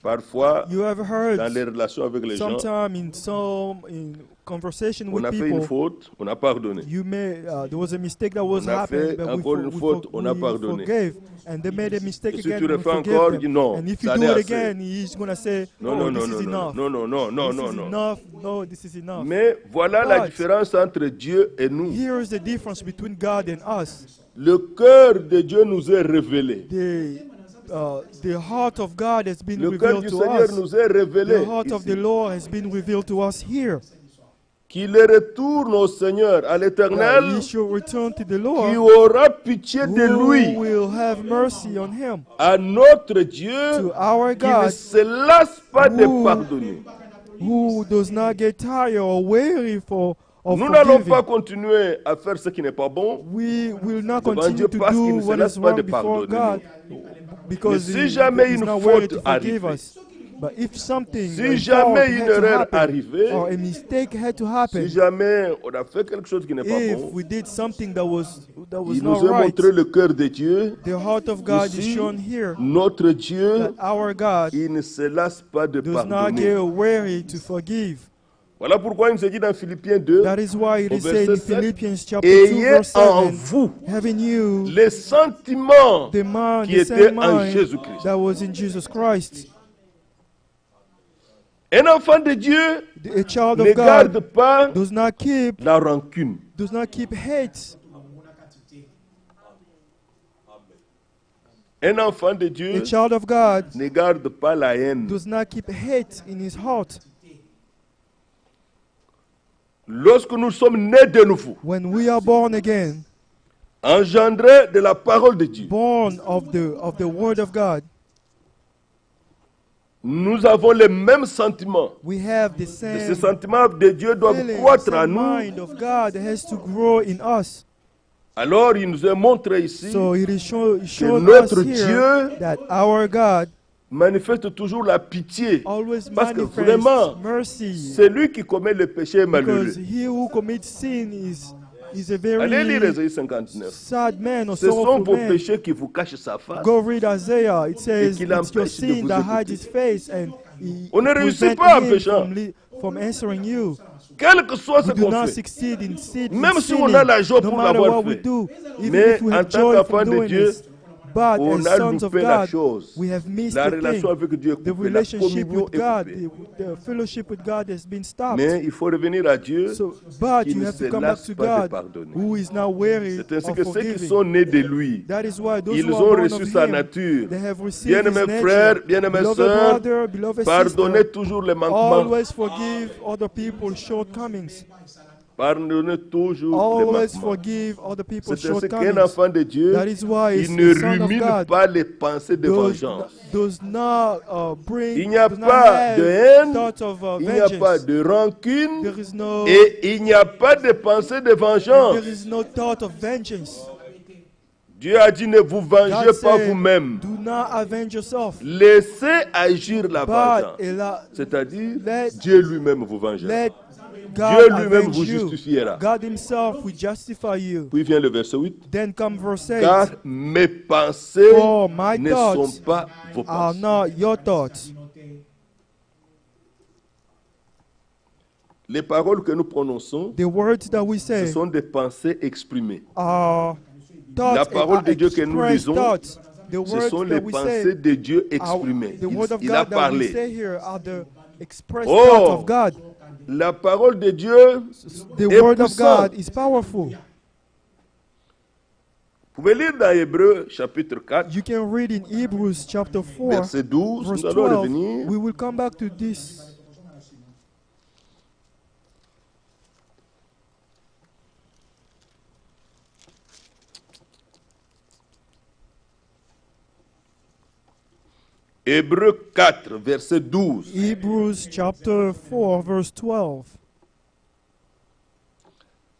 parfois, You have dans les heard relations avec les gens, sometime in conversation on with a fait une people, faute, on a pardonné. there was a mistake that was On a fait happening, but encore une faute, on a pardonné. forgave, and they made a mistake Et si again, tu and le we fais forgave encore, them. dis non, And if you ça do n'est it assez. again, he's gonna say, Non, "Oh, non, this non, is non, enough. non, non, non, non, This non, is non. enough. No, this is enough." Mais voilà la But différence entre Dieu et nous. here is the difference between God and us. Le cœur de Dieu nous est révélé. The heart of God has been Le cœur revealed du to Seigneur us. nous est révélé. The heart of ici. the Lord has been revealed to us here. Qu'il les retourne au Seigneur, à That l'Éternel, he should return to the qui Lord, aura pitié de who lui, will have mercy on him. à notre Dieu, To our qui ne God, se lasse pas de who- pardonner. who does not get tired or weary of Nous n'allons forgiving. pas continuer à faire ce qui n'est pas bon. We will not Devant continue Dieu to parce qu'il do ne se what laisse is pas wrong de before pardonner. God, because Mais si he jamais is une not worthy to faute forgive arrivait, us. But if something, si a jamais fault une had to erreur happen, arrivait, or a mistake had to happen, si jamais on a fait quelque chose qui n'est pas if bon, we did something that was il not nous a right, montré le cœur de Dieu. the heart of God is Ici, shown here, notre Dieu, that our God il ne se lasse pas de does not pardonner. get weary to forgive. Voilà pourquoi il nous dit dans Philippiens 2, That is why it au is said in verset 7, Philippians chapter 2 ayez verse en 7, vous having you les sentiments the mind, qui the étaient same en mind Jésus-Christ. that was in Jesus Christ. Un enfant de Dieu A child ne of garde God pas does not keep hate. Un enfant de Dieu A child of God ne garde pas la haine. does not keep hate in his heart. Lorsque nous sommes nés de nouveau, When we are born again, engendrés de la parole de Dieu, born of the word of God, nous avons les mêmes sentiments. we have the Et ces same sentiments de Dieu doivent feeling, croître en same nous. mind of God has to grow in us. Alors il nous est montré ici So it is shown notre us here Dieu that our God manifeste toujours la pitié. always Parce que vraiment, manifests mercy, celui qui commet le péché est malheureux. because he who commits sin is a Allez lire very Ésaïe 59. sad man or Ce sont sorrowful vos man. péchés qui vous cachent sa face. Go read Isaiah. It says qu'il it's your empêche de sin vous that écouter. hides his face and he On ne réussit prevent pas en him péchant. from answering you. Quel que soit ce We do qu'on not fait. succeed in sin. Même si on a la joie no pour matter l'avoir what we fait. do, even Mais if we en have tant joy qu'enfant from de doing Dieu, this. But on as a sons of loupé la God, chose. we have missed La the relation thing. avec Dieu est The coupée, la relationship communion with est God, coupée. the fellowship with God has been stopped. Mais il faut revenir à Dieu. So, but qui you ne have se to come back lasse to pas de God, pardonner. who is not weary C'est ainsi of que ceux qui forgiving. sont nés de lui, That is why those ils who are ont born reçu of sa him, nature. they have received his Bien-aimés nature. frères, bien-aimées Beloved sœurs, brother, beloved pardonnez sister, toujours les manquements. always forgive other people's shortcomings. Pardonnez toujours les Always manquements. forgive other people's C'est ainsi qu'un shortcomings. enfant de Dieu, That is why il ne the son of rumine God pas les pensées de vengeance. does not bring, Il n'y a does not pas have de haine, thoughts of il n'y a pas vengeance. de rancune There is no, et il n'y a pas de pensée de vengeance. there is no thought of vengeance. Dieu a dit ne vous vengez God pas said, vous-même. do not avenge yourself, Laissez agir la vengeance. but C'est-à-dire, let- Dieu lui-même vous vengera. let Dieu God lui-même avenge vous you. justifiera. God himself will justify you. Puis vient le verset 8. Then come verse 8. Car mes pensées For my ne thoughts sont pas vos are pensées. not your thoughts. Les paroles que nous prononçons, The words that we ce say sont des pensées exprimées. are thoughts La parole de Dieu que nous expressed lisons, thoughts. The ce words sont that les we pensées say, de Dieu the exprimées. word of Il a God that we say parlé. here are the expressed thoughts Or, of God. la parole de Dieu The est word of puissante. God is powerful. Vous pouvez lire dans Hébreux chapitre 4, You can read in Hebrews chapter 4, verset 12. verse Nous allons 12. revenir. We will come back to this. Hébreux 4, verset 12. Hebrews chapter 4, verse 12.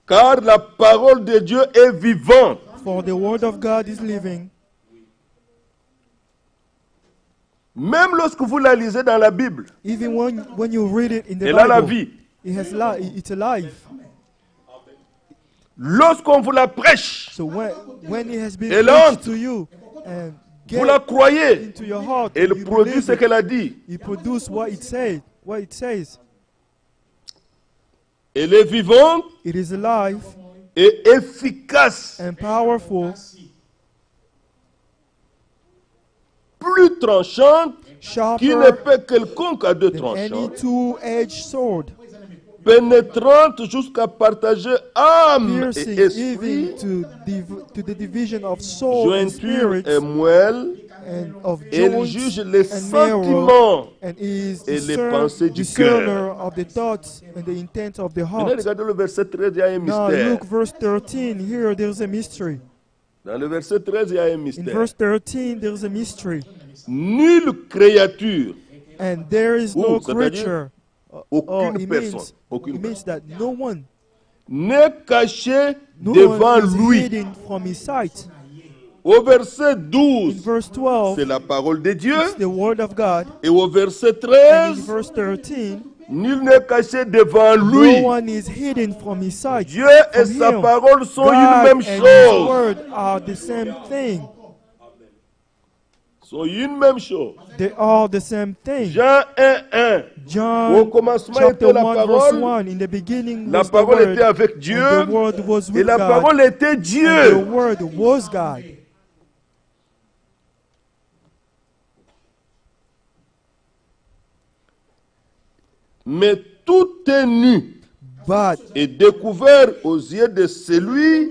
Car la parole de Dieu est vivante. For the word of God is living. Même lorsque vous la lisez dans la Bible, Even when you read it in the elle a la Bible, vie. it's alive. Lorsqu'on vous la prêche, So when it has been Elle preached entre. to you and vous la get croyez. into your heart, Elle and you produit believe ce it, qu'elle a dit. it produces what it says. Elle est vivante It is alive et efficace. and powerful, Plus tranchante qu'une sharper épée quelconque à deux than any tranchants, two-edged sword, pénétrante jusqu'à partager âme piercing et esprit, even to the division of soul and jointure spirits et moelle. and of Elle joints juge les and marrow, sentiments. and is et les pensées du discerner of the thoughts and the intent of the Maintenant, heart. regardez le verset 13, il y a un Now mystère. look verse 13. Here there's a mystery. Dans le verset 13, il y a un In mystère. verse 13 there's a mystery. Nulle créature, And there is no c'est-à-dire creature. aucune It personne, means, aucune it means that no one, n'est cachée no devant one is lui. hidden from his sight. Au verset In 12, verse 12, c'est la parole de Dieu. it's the word of God. Et au verset And in 13, verse 13, nul n'est caché devant no lui. one is hidden from his sight. Dieu et From sa him. parole sont une God même and his chose. word are the same thing. Sont une même chose. They are the same thing. Jean 1, 1. Au John commencement chapter était la 1 verse parole. 1. In the beginning La was the parole word, était avec Dieu. and the word was Et with la God, parole était and the Dieu. word was God. Mais tout est nu But et découvert aux yeux de celui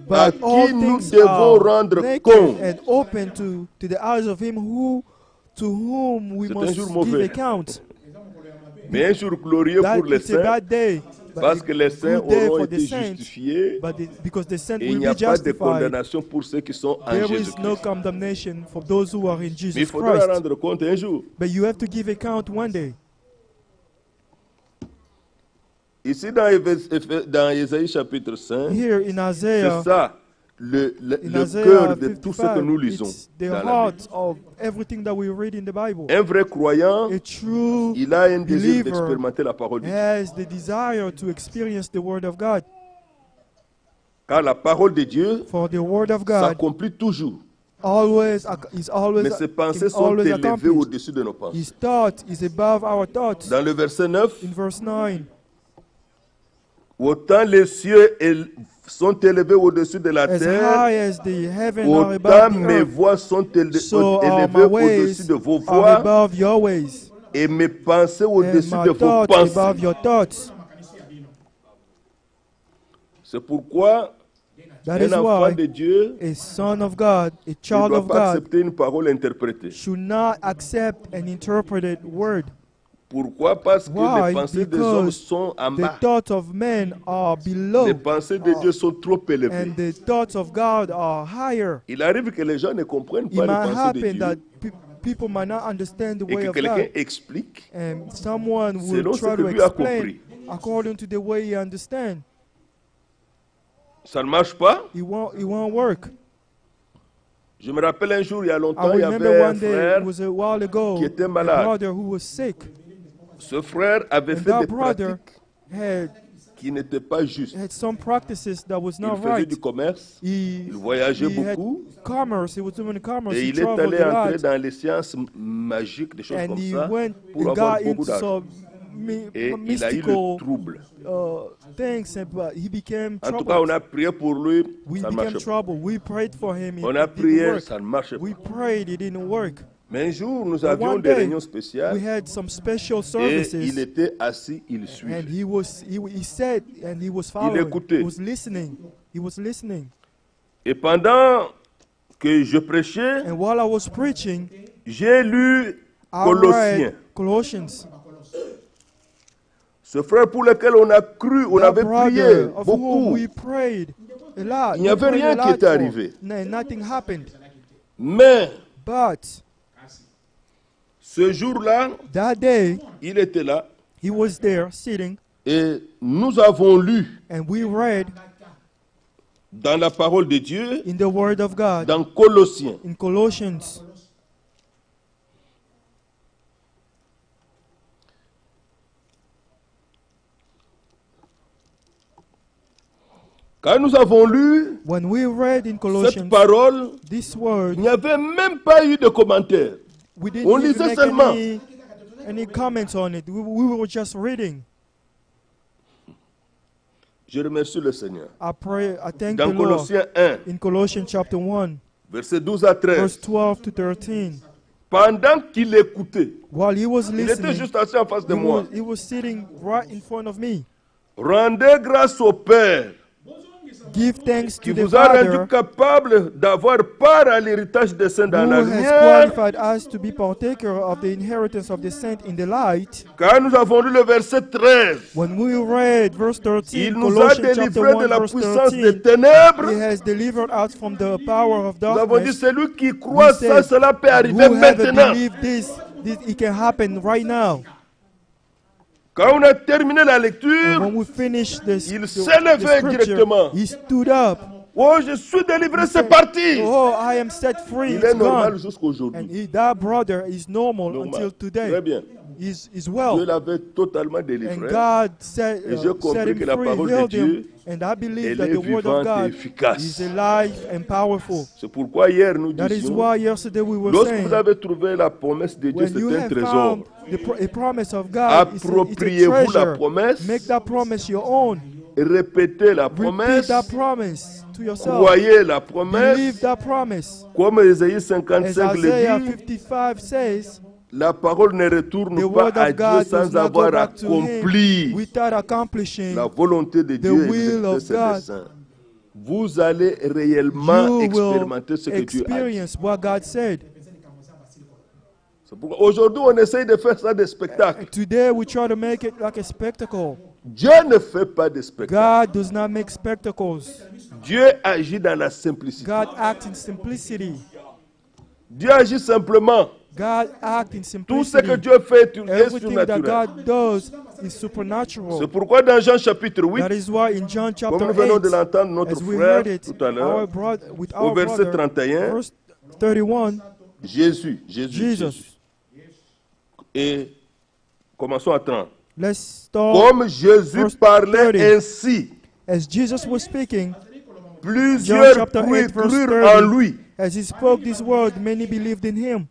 à but all qui nous things devons are rendre naked compte. and open to the eyes of him to whom we C'est un must jour give mauvais. account. Mais un jour glorieux That pour les it's a saints, bad day, but parce a que les saints good day auront for the été saints, justifiés because the saints et il will n'y a be pas de justified. condamnation pour ceux qui sont en There is Jésus-Christ. no condemnation for those who are in Mais il Jesus faudra Christ. rendre compte un jour. But you have to give account one day. Ici dans Ésaïe chapitre 5, Here in c'est Isaiah, ça le in cœur Isaiah de tout ce que 55, nous lisons it's the dans la Bible. heart of everything that we read in the Bible. Un vrai croyant, A true il a un désir believer d'expérimenter la parole de Dieu. has the desire to experience the word of God. Car la parole de Dieu For the word of God s'accomplit toujours. is always Mais ses pensées is sont always élevées accomplished. au-dessus de nos pensées. His thought is above our thoughts. Dans le verset 9, In verse 9, autant les cieux sont élevés au-dessus de la as terre, high as the heaven are autant above the mes earth, voix sont so are élevées my au-dessus ways de vos are voix above your ways, et mes pensées and au-dessus my de vos thoughts pensées. above your thoughts. C'est pourquoi That un is enfant why de Dieu a son of God, a ne child doit of pas God, accepter une parole interprétée. should not accept an interpreted word. Pourquoi? Parce que Why? les pensées des hommes Because sont en the bas. thoughts of men are Les below, pensées de Dieu sont trop élevées. and the thoughts of God are higher. Il arrive que les gens ne comprennent It pas les might pensées de happen that Dieu people might not understand the et way que of quelqu'un God, explique and someone will selon ce try que to lui a explain compris. according to the way he understand. Ça ne marche pas. It won't work. Je me rappelle un jour, il y a I longtemps, il y remember avait un one day, frère. it was a while ago, qui était a malade. brother who was sick, Ce frère avait and fait that des brother pratiques qui n'étaient pas justes. had some practices that was Il not faisait right. du commerce, He il voyageait had beaucoup commerce. He was doing commerce. et He il est traveled allé a entrer lot, dans les sciences magiques, des choses and comme he ça, went pour and avoir got beaucoup into d'argent. some Et il a eu le mystical trouble. things, but he became En tout cas, on troubled. a prié pour lui, We ça ne became marche pas. troubled. We prayed for him. On a It didn't prié, work. ça ne marche pas. We prayed. It didn't work. Mais un jour, nous But avions one des day, réunions we spéciales had some special et services. il était assis, il And suivait. he said, and he was following. écoutait. He was listening. He was listening. Et pendant que je prêchais, And while I was preaching, j'ai lu I Colossiens. read Colossians. Ce frère pour lequel on a cru, on That avait prié brother of whom beaucoup. we prayed a lot. Il n'y We avait prayed rien a qui lot était for. arrivé. No, nothing happened. Mais But ce jour-là, that day, il était là he was there sitting, et nous avons lu and we read dans la parole de Dieu, in the Word of God, dans Colossiens, in Colossians. quand nous avons lu When we read in cette Colossians parole, this word, il n'y avait même pas eu de commentaires. we On didn't even lisait make seulement. any comments on it. We were just reading. Je remercie le Seigneur. I thank Dans the Lord. Colossiens 1, In Colossians chapter 1, versets 12 à 13, verse 12 to 13, pendant qu'il écoutait, while he was il était listening, juste assis en face de moi. he was sitting right in front of me. Rendez grâce au Père Give thanks qui to the vous a rendu Father capable d'avoir part à l'héritage des saints dans la who has lumière. qualified us to be partaker of the inheritance of the saint in the light. Quand nous avons lu le verset 13, When we read verse 13, il nous a Colossians chapter délivrés 1 de la verse puissance 13, des ténèbres. he has delivered us from the power of Nous avons dit, darkness. celui qui croit We ça, said, cela peut arriver who have maintenant. believed this, it can happen right now. Quand on a terminé la And lecture, when we finished this, il the s'est levé scripture, directement. he stood up. Oh, je suis délivré, He c'est said, parti. oh, I am set free. Il It's est normal gone. jusqu'aujourd'hui. And that brother is normal Normal. until today. Très bien. He's Dieu well. l'avait totalement And délivré. God set, Et j'ai compris set him que la free, parole de healed him. Dieu, And I believe elle that est the word of vivante et God efficace. is alive and powerful. C'est pourquoi hier nous That is disions, why yesterday we were lorsque saying, vous avez trouvé la promesse de Dieu, when you c'est un have trésor. found a promise of God, it's a Appropriez-vous la treasure. promesse, Make that promise your own. répétez la Repeat promesse, that promise to yourself. croyez la promesse, Believe that promise. comme Ésaïe As 55 Isaiah le dit, 55 says, la parole ne the retourne pas word à of Dieu God does sans not go avoir back to accompli him without accomplishing la volonté de Dieu et will exécuter of ses God. desseins. Vous allez réellement you will expérimenter ce que Dieu a dit. experience what God said. C'est pourquoi aujourd'hui on essaye de faire ça des spectacles. Today we try to make it like a spectacle. Dieu ne fait pas de spectacles. God does not make spectacles. Dieu agit dans la simplicité. God acts in simplicity. Dieu agit simplement. God acts in Tout ce que simplicity. Dieu fait est Everything that surnaturel. God does is supernatural. C'est pourquoi dans Jean chapitre 8, That is why in John comme chapter nous venons de 8, l'entendre notre as we frère heard it, tout à l'heure, with au our verset brother, 31, verse 31, Jésus. Jesus. Et commençons à 30. Let's start. Comme Jésus verse parlait 30. ainsi, As Jesus was speaking, plusieurs chapter 8, verse crurent 30. en lui. as he spoke this word, many believed in him.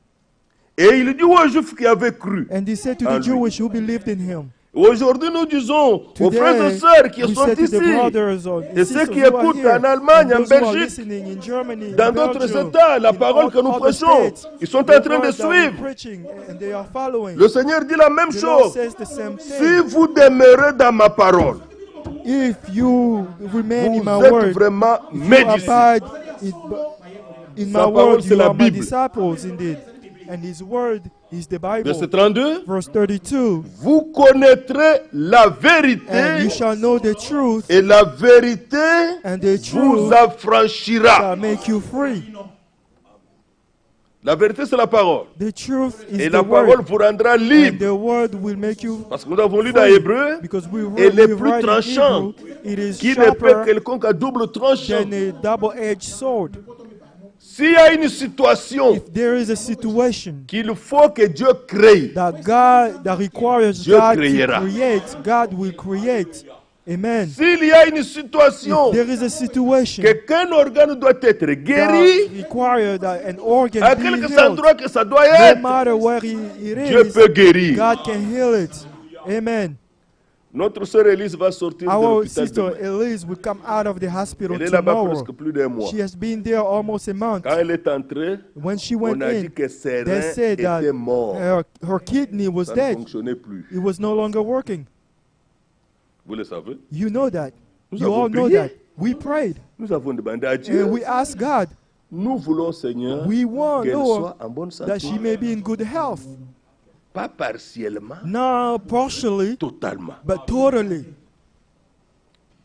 Et il dit aux Juifs qui avaient cru. And he said to En the lui. Jewish who believed in him. Aujourd'hui, nous disons aux frères et Today, sœurs qui we sont said to the ici, brothers or et ceux sisters qui who are écoutent here, en Allemagne, and en those who are Belgique, listening in Germany, dans in d'autres Belgium, États, la in parole que nous other prêchons, states, ils sont en the train de word that we're suivre. preaching, and they are following. Le Seigneur dit la même The Lord chose. says the same Si thing. vous demeurez dans ma parole, If you remain in my vous êtes word, vraiment if mes you disciples. abide in my Sa parole, word, c'est you la are my Bible. disciples indeed. And his word is the Bible. Verset 32. Verse 32. Vous connaîtrez la And vérité you shall know the truth, et la vérité and the vous truth affranchira. shall make you free. La vérité, c'est la parole. The truth is Et the la parole word. vous rendra And libre. the word will make you Parce que nous avons lu dans free. Hébreu, Because we et le we plus write in tranchant, Hebrew, it is qui n'est pas sharper quelconque à double tranchant. than a double-edged sword. S'il y a une situation If there is a situation qu'il faut que Dieu crée, that requires Dieu God créera. to create, God will create. Amen. s'il y a une situation If there is a situation qu'un organe doit être that guéri, requires that an organ à be quelque healed, endroit que ça doit no être, matter where it Dieu is, peut guérir. God can heal it. Amen. Notre sœur Élise va sortir de Our l'hôpital sister demain. Elise will come out of the hospital Elle est là-bas tomorrow. presque plus d'un mois. She has been there almost a month. Quand elle est entrée, When she on went a dit in, que ses they reins said that étaient morts. her kidney was Ça ne dead. fonctionnait plus. It was no longer working. Vous le savez? You know that. Nous You avons all know prié. that. We prayed Nous avons demandé à Dieu. and we asked God. Nous voulons, Seigneur, We want, qu'elle Lord, soit en bonne that santé. she may be in good health. Pas partiellement, Not partially, totalement. but totally.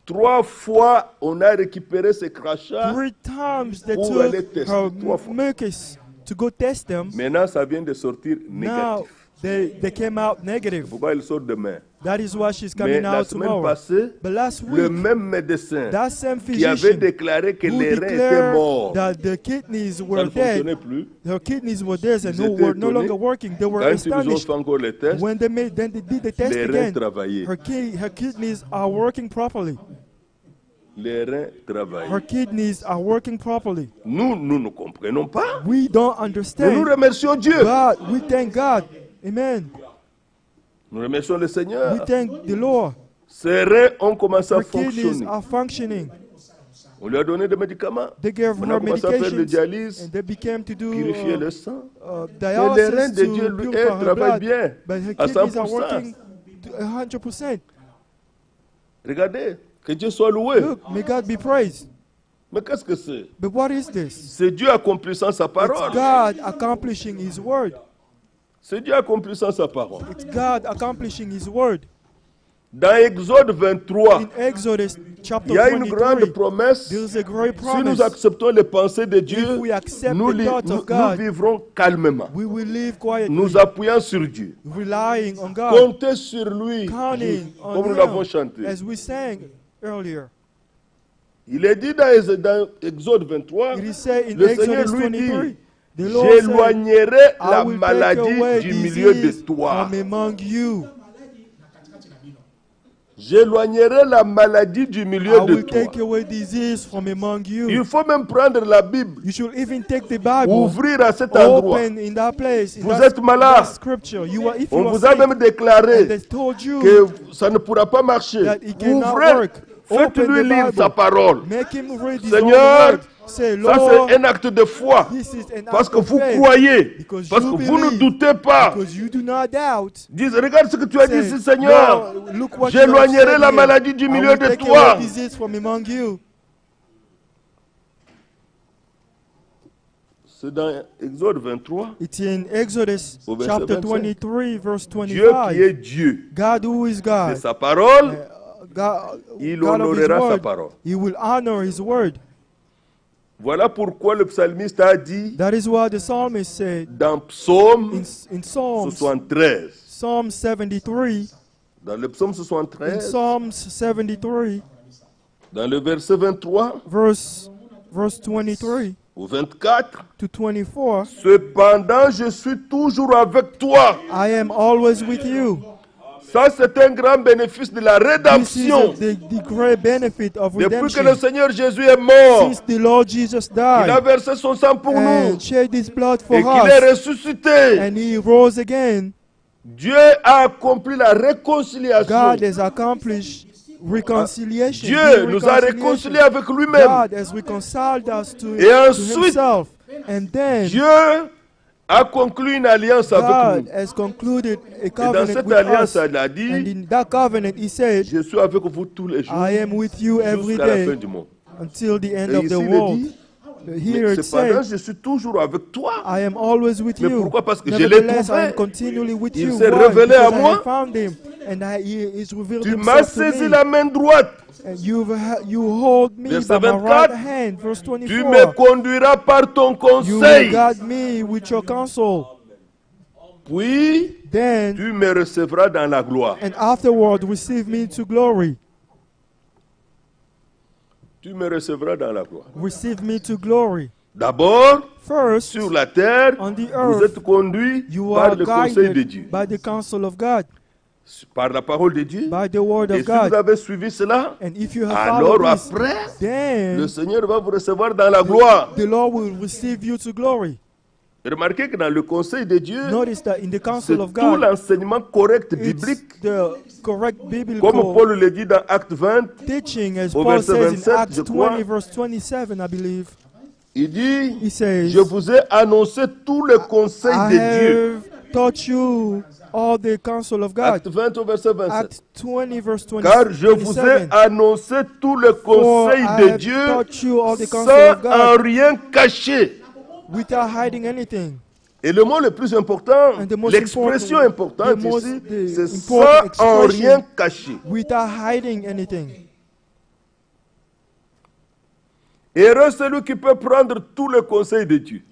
3 fois, on a récupéré ces crachats. 3 times they Pour aller took tester, her 3 fois. mucus to go test them. Maintenant, ça vient de sortir Now négatif. they came out negative. Pourquoi il sort demain? That is why she's Mais coming la out semaine tomorrow. passée, But last le week, même médecin that same qui avait physician déclaré que who les reins étaient declared morts, that the kidneys ça were ne fonctionnait dead, plus. her kidneys were dead and Ils étaient were no étonnés. longer working. They were Quand ils nous ont astonished. fait encore les tests, When they did the test les reins again, travaillaient. her kidneys are working properly. Les reins Her travaillaient. kidneys are working properly. Nous ne comprenons pas. We don't Mais nous understand. remercions Dieu. God, we thank God. Amen. Nous remercions le We Seigneur. thank the Lord. Ses reins ont commencé à Her kidneys fonctionner. are functioning. On lui a donné des médicaments. They gave On her a commencé à faire des medications dialyses, and they became to do purifier le sang. Et les reins dialysis de to Dieu, lui, purify elles her travaillent blood. bien, But her à kidneys are 100%. working to 100%. Regardez, que Dieu soit loué. Look, may God be praised. Mais qu'est-ce que c'est? But what is this? C'est Dieu accomplissant sa It's parole. God accomplishing His word. C'est Dieu accomplissant sa parole. It's God accomplishing His word. Dans Exode 23, In Exodus il chapter y a une grande 23, promesse. there's a great Si nous promise. acceptons les pensées de Dieu, If we accept nous, the thoughts of nous God, vivrons calmement. We will live quietly, Nous appuyons sur Dieu. relying on God, Comptez sur lui, counting on comme nous l'avons Him, chanté. as we sang earlier. Il est dit dans Exode 23, It is said in le Seigneur Exodus lui 23, dit, the Lord said, j'éloignerai I la will take maladie away du milieu de disease toi. from among you. J'éloignerai la maladie du I milieu de will toi. take away disease from among Il you. faut même prendre la Bible, You should even take the Bible, ouvrir à cet endroit. open in that place, in Vous that, êtes malade. that scripture. You are, if On you are vous a sick, même déclaré and they told you que ça ne pourra pas marcher. that it cannot Ouvrez, work. Open faites-lui the lire Bible. sa parole. Make him read his Seigneur, own word. Say, Ça, Lord, c'est un acte de foi. this is an Parce act que of vous faith. croyez. Because Parce you que vous ne believe. doutez pas. Because you do not doubt. Dis, regarde ce que tu as dit Say, ici, Seigneur. Lord, look what you have J'éloignerai said la here. maladie du I milieu will de take toi. away disease from among you. C'est dans Exode 23. It's in Exodus Au verset chapter 25. 23, verse Dieu qui 25. est Dieu God who is de God, sa parole, God, il God of His honorera sa word, parole. He will honor His word. Voilà pourquoi le psalmiste a dit That is what the psalmist said dans Psaume in Psalms, 73. Psalm 73, Dans le psaume in 73, Psalms 73, dans le verset 23 verse 23 au 24, to 24, cependant je suis toujours avec toi. I am always with you. Ça, c'est un grand bénéfice de la This is rédemption. the great benefit of Depuis que redemption. le Seigneur Jésus est mort, Since the Lord Jesus il a died versé son sang pour nous and shed His blood for et qu'il est us, ressuscité. and He rose again, Dieu a accompli la réconciliation. God has accomplished reconciliation. Dieu the nous a reconciliation. réconciliés avec lui-même. God has reconciled us to ensuite, Himself. And then Dieu a conclu une alliance avec God nous. has concluded a Et dans covenant cette with alliance, us. il a And dit, in that covenant, He said, je suis avec vous tous les jours I am with you every jusqu'à la fin day du monde. until the end Et of ici, the il world. dit, Here mais it cependant, says, je suis toujours avec toi. I am always with Mais you. pourquoi? Parce que je l'ai Nevertheless, I trouvé. am continually with Il you. s'est Why? révélé à Because I moi. have found Him, and He is revealed Tu m'as Himself to saisi me. la main droite. And you hold me Verset by my 24, right hand. Verse Tu me 24. conduiras par ton You will conseil. guide me with your counsel. Puis, Then, tu me recevras dans la gloire. and afterward, receive me to glory. Tu me recevras dans la gloire. Receive me to glory. D'abord, First, sur la terre, on the vous earth, êtes conduits you par are le conseil de guided Dieu, by the counsel of God, par la parole de Dieu. by the word Et of si vous God. avez suivi cela, And if you have alors followed this, après, le then Seigneur va vous recevoir dans la gloire. the Lord will receive you to glory. Remarquez que dans le conseil de Dieu, Notice that in the c'est counsel of tout God, l'enseignement correct it's biblique, the correct comme biblical Paul le dit dans Acte 20. teaching, as Au Paul verset says in 27, Acts je 20, crois. verse 27, I believe. Il dit, He says, je vous ai annoncé tout le conseil I de Dieu. have taught you all the counsel of God. Acte 20 au verset 27. Acts 20, verse 20, Car je vous ai 27. annoncé tout le For conseil I de have Dieu taught you all the counsel sans of God en rien cacher. without hiding anything. Et le mot le plus important, And the most l'expression important, importante the most- ici, the c'est important sans en expression. rien cacher. Without hiding anything. Heureux celui qui peut prendre tout le conseil de Dieu.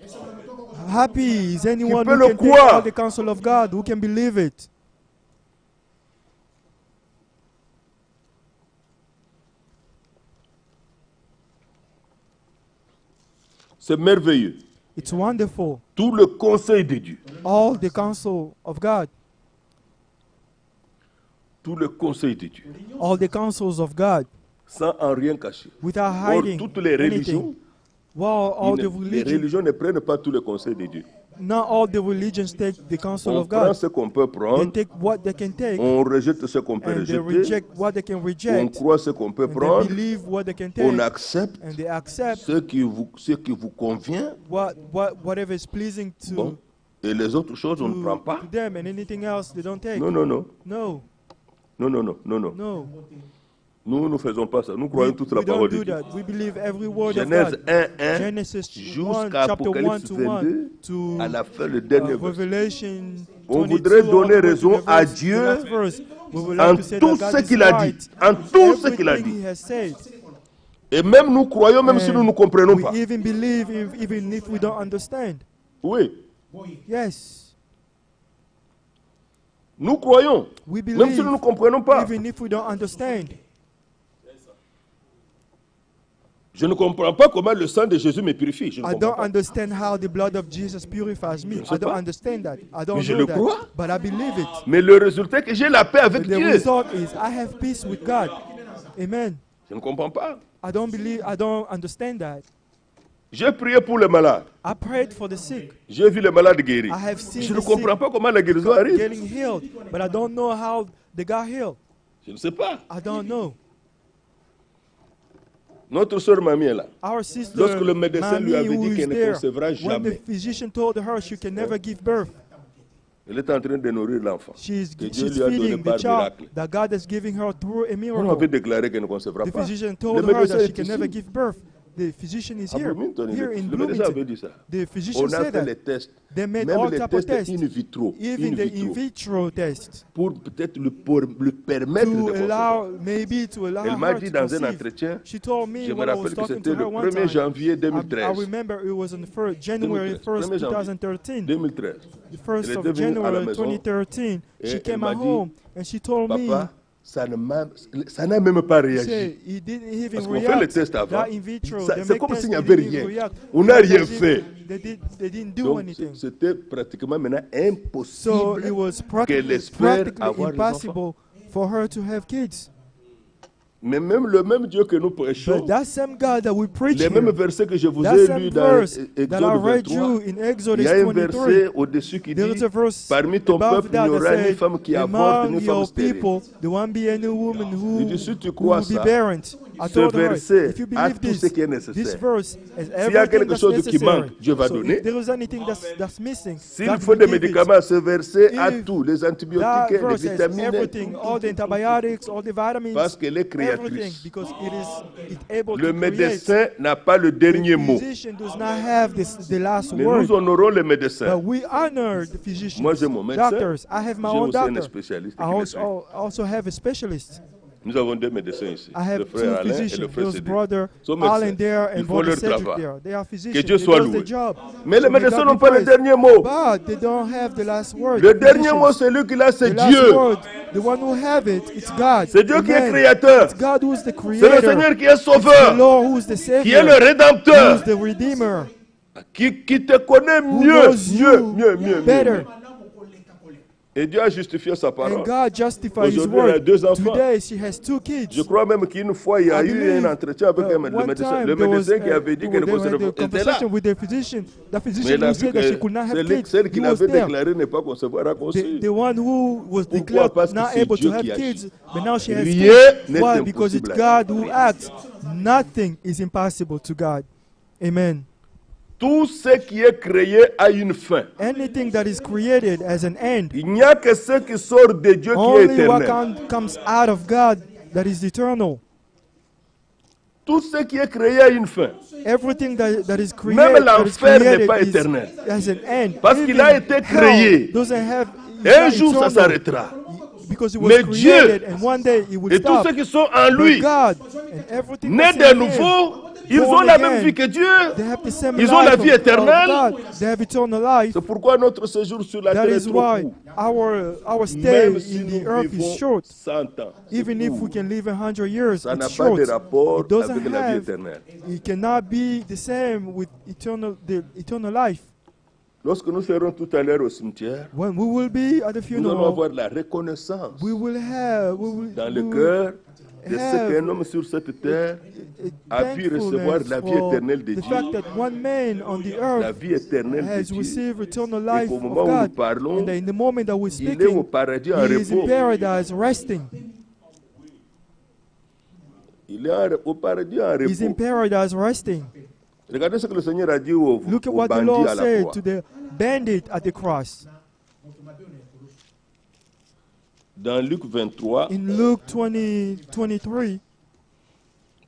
Happy is anyone peut who le can take croire. all the counsel of God, who can believe it. C'est merveilleux. It's wonderful. Tout le conseil de Dieu. All the counsel of God. Tout le conseil de Dieu. All the counsels of God. Sans en rien cacher. Without Or, hiding toutes les religions, anything. Well, all the les religions, religions ne prennent pas tout le conseil de Dieu. not all the religions take the counsel On of prend God. ce qu'on peut They prendre, take what they can take, on rejette ce qu'on peut and they rejeter, reject what they can on reject, croit ce qu'on peut and they prendre, believe what they can on take, accepte and they accept ce qui vous convient. whatever is pleasing to, Bon. Et les autres choses, on ne prend pas. to them, and anything else they don't take. Non, non, non. No, Non, non, non, non, non. no. Nous ne faisons pas ça. Nous We, croyons toute la we don't parole de do Dieu. that. We believe every word of Genèse God. 1, 1 Genesis 1, jusqu'à chapter 1 Apocalypse to 1 22, to à la fin, le dernier verset. Revelation On 22, voudrait all the donner way to raison the à verse, Dieu the last verse. We would en like to say tout that ce God is qu'il a dit. right En tout ce qu'il a everything dit. He has said. Et même nous croyons, même si nous ne comprenons We pas. even believe even if we don't understand. Oui, Yes, nous croyons, we même believe si nous ne comprenons pas. even if we don't understand. Je ne comprends pas comment le sang de Jésus me purifie. Je ne I comprends don't pas. understand how the blood of Jesus purifies me. sais I don't pas. understand that. I don't Mais je know le that. crois. But I believe it. Mais le résultat est que j'ai la paix avec The Dieu. result is I have peace with God. Amen. Je ne comprends pas. I don't understand that. J'ai prié pour les malades. I prayed for the sick. J'ai vu les malades guéris. I have seen Je the ne comprends sick pas comment la guérison arrive. getting healed, but I don't know how they got healed. Je ne sais pas. I don't know. Notre sœur Mamie est là. Our sister, Lorsque le médecin lui Mamie, avait who dit is qu'elle ne there, concevra when the jamais, physician told her she can never give birth, elle est en train de nourrir l'enfant. she's Que Dieu she's lui a donné feeding the par child miracle. that God is giving her through a On miracle. avait déclaré qu'elle ne concevra The pas. physician Le told her médecin that she est can never ici. give birth. The physician is À here, Bloomington, here in le médecin avait Bloomington. dit ça. The physician On a said fait les that. tests, They made même all les type of tests tests, in vitro, even the in vitro test, pour peut-être pour le permettre de to concevoir. maybe to allow Elle m'a her dit to dans un conceive. entretien, She told me je me when I was rappelle que talking c'était to her le one 1er time. janvier I 2013. remember it was on the January 1st, 2013. 2013. The 1st Elle of était venue à la January maison 2013. et She elle came m'a at dit, home and she told me, Papa, ça n'a même pas he réagi. said he didn't even Parce qu'on fait les react. tests avant. That in vitro, Ça- they C'est make comme tests, s'il n'y they avait didn't even rien. react. On n'a Because rien they fait. They didn't do Donc anything. c'était pratiquement maintenant So impossible it was qu'elle espère practically avoir les enfants. impossible for her to have kids. Mais même le même Dieu que nous prêchons, But that same God that we preach les mêmes here, versets que je vous that ai same lus dans verse that I Exode read 23, you in il Exodus y a un 23, verset au-dessus qui there dit, is a verse parmi ton above peuple, il that n'y that aura ni said, femme qui avorte, ni among femme your stérile. people, there won't be any woman Il dit, si tu who crois will be ça, barren. I ce told her, verset if you a believe tout ce qui est this nécessaire. verse has S'il y a everything quelque that's chose qui necessary. manque, Dieu va So donner. if there is anything that's missing, S'il God faut will des give it. médicaments, ce verset a If tout, les That antibiotiques, les verse has vitamines, everything, all the antibiotics, all the vitamins, parce qu'elle est everything, créatrice. because it's able Le to create. médecin n'a pas le dernier The mot. physician does not have the last Mais word, nous honorons les médecins. but we honor the physicians, Moi, j'ai mon médecin. doctors. I have my J'ai own aussi un doctor. spécialiste I qui me suit. also have a specialist. Nous avons deux médecins ici, I have le two frère Alain et le physicians. frère There's Cédric. brother Sont médecins. Alan there Ils and font brother leur Cedric travail. there. They are physicians. Dieu They soit does loué. the job. Mais les So may médecins God n'ont be pas le praised. dernier mot. But they don't have the last word. Le The dernier physicians. mot, celui qui l'a, c'est The last Dieu. word, the one who have it, it's God. C'est Dieu qui est Amen. créateur. It's God who is the C'est creator. le Seigneur qui est The sauveur, Lord who is the qui est Savior. le Who rédempteur, is the Redeemer. qui te connaît Who mieux, knows you mieux. better. Et Dieu a justifié sa And parole. God justified His Aujourd'hui, elle a word. 2 enfants. Today, she has 2 kids. Je crois même qu'une fois, il y a I eu believe, un entretien avec le one médecin. time Le there was médecin qui avait dit qu'elle they had a était là. conversation with the physician. The Mais physician il a who vu said that she could que not have kids, celle he qu'il was avait there. déclarée n'est pas concevable, a conçu. The one who was Pourquoi? declared Parce que not c'est able Dieu to have qui agit. kids, but now she has Rien kids. n'est Why? Because it's impossible à God Dieu. who acts. Nothing is impossible to God. Amen. Tout ce qui est créé a une fin. Anything that is created has an end. Il n'y a que ce qui sort de Dieu qui est Only what éternel. comes out of God that is eternal. Tout ce qui est créé a une fin. Everything that is created, Même l'enfer n'est pas éternel. has an end. Parce qu'il a été Hell créé. doesn't have, Et it's un not jour, ça eternal. s'arrêtera. Because it was Mais created Dieu and one day it will Et tous stop. ceux qui sont en But lui, God and everything nés that's de in Him, nouveau, ils born ont la again, même vie que Dieu. they have the same Ils ont life la vie of éternelle. God. They have eternal life. C'est pourquoi notre séjour sur la That terre est is trop why court. our stay Même si in the nous earth is vivons short. 100 ans, c'est Even if court. we can live 100 years, Ça n'a it's pas short. de rapport It doesn't avec la vie have, éternelle. it cannot be the same with the eternal life. Lorsque nous serons tout à l'heure au cimetière, When we will be at the nous allons funeral, avoir la reconnaissance we will dans le we will cœur de ce have qu'un homme sur cette terre a pu thankfulness recevoir la vie for éternelle de the Dieu, fact that one man on the la earth vie éternelle de has Dieu. received eternal Et life qu'au of moment où nous God, parlons, and that in the moment that we're il est au speaking, paradis en he is in repos. paradise resting. Il est au paradis en He's in repos. paradise resting. Regardez ce que le Seigneur a dit au Look at what the bandit Lord à la said croix. to the bandit at the cross. Dans Luc 23, In Luke 20:23,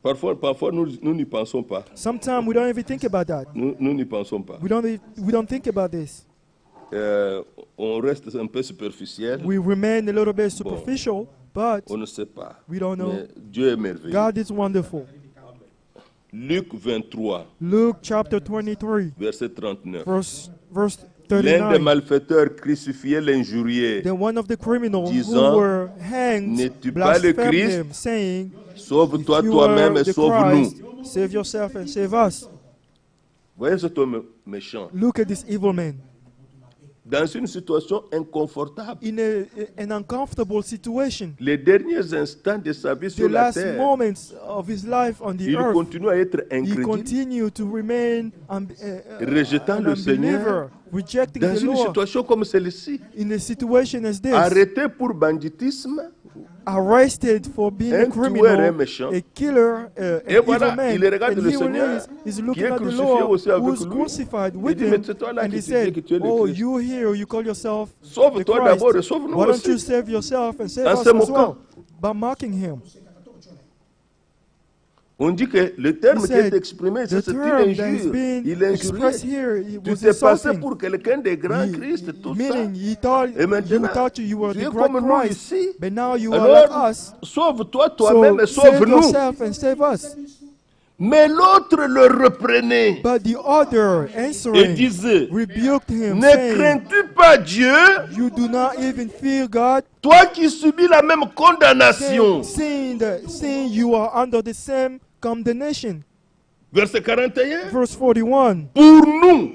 parfois nous n'y pensons pas. sometimes we don't even think about that. Nous n'y pensons pas. We don't think about this. On reste un peu superficiel. We remain a little bit superficial, but On ne sait pas. we don't know. Mais Dieu est merveilleux. God is wonderful. Luc 23, Luke chapter 23, verset 39. verse L'un des 39. malfaiteurs crucifiés l'injuriait. Then one of the criminals disant, who were hanged n'es-tu pas le blasphemed Christ? him, saying, Sauve-toi "If you toi-même are et the sauve-nous. Christ, save yourself and save us." Voyez cet homme méchant. Look at this evil man. Dans une situation inconfortable. In an uncomfortable situation. Les derniers instants de sa vie The sur la last terre, moments of his life on the il earth, continue à être he incrédule, continued to remain rejetant an le unbeliever, Seigneur. rejecting Dans the une Lord. situation comme celle-ci, In a situation as this, arrêté pour banditisme, arrested for being un a tueur, un criminal, méchant. a killer, Et an voilà, evil man. il regarde And le here Seigneur, he is qui looking est at the crucifié Lord, aussi avec who's lui. crucified Il with dit, mais him, c'est toi là and qui he dis said, que tu es le "Oh, Christ. you here, you call yourself the Sauve-toi d'abord et Christ. sauve-nous Why don't you aussi. save yourself and save En us se as moquant. well?" By mocking him. On dit que le terme He qui est said, exprimé, the c'est une term that has injure. been Il expressed injuriait. here, it Tu was t'es passé insulting. pour quelqu'un de grand Christ, tout ça. Meaning, he thought Et maintenant, you were tu the es great comme nous Christ, ici. but now you are like Alors, us. sauve-toi toi-même et So save sauve-nous. yourself and save us. Mais l'autre le reprenait But the other et answering disait, rebuked him, ne saying, crains-tu pas Dieu, "You do not even fear God, toi qui subis la même condamnation? seeing you are under the same condemnation." Verset 41. Verse 41. Pour nous,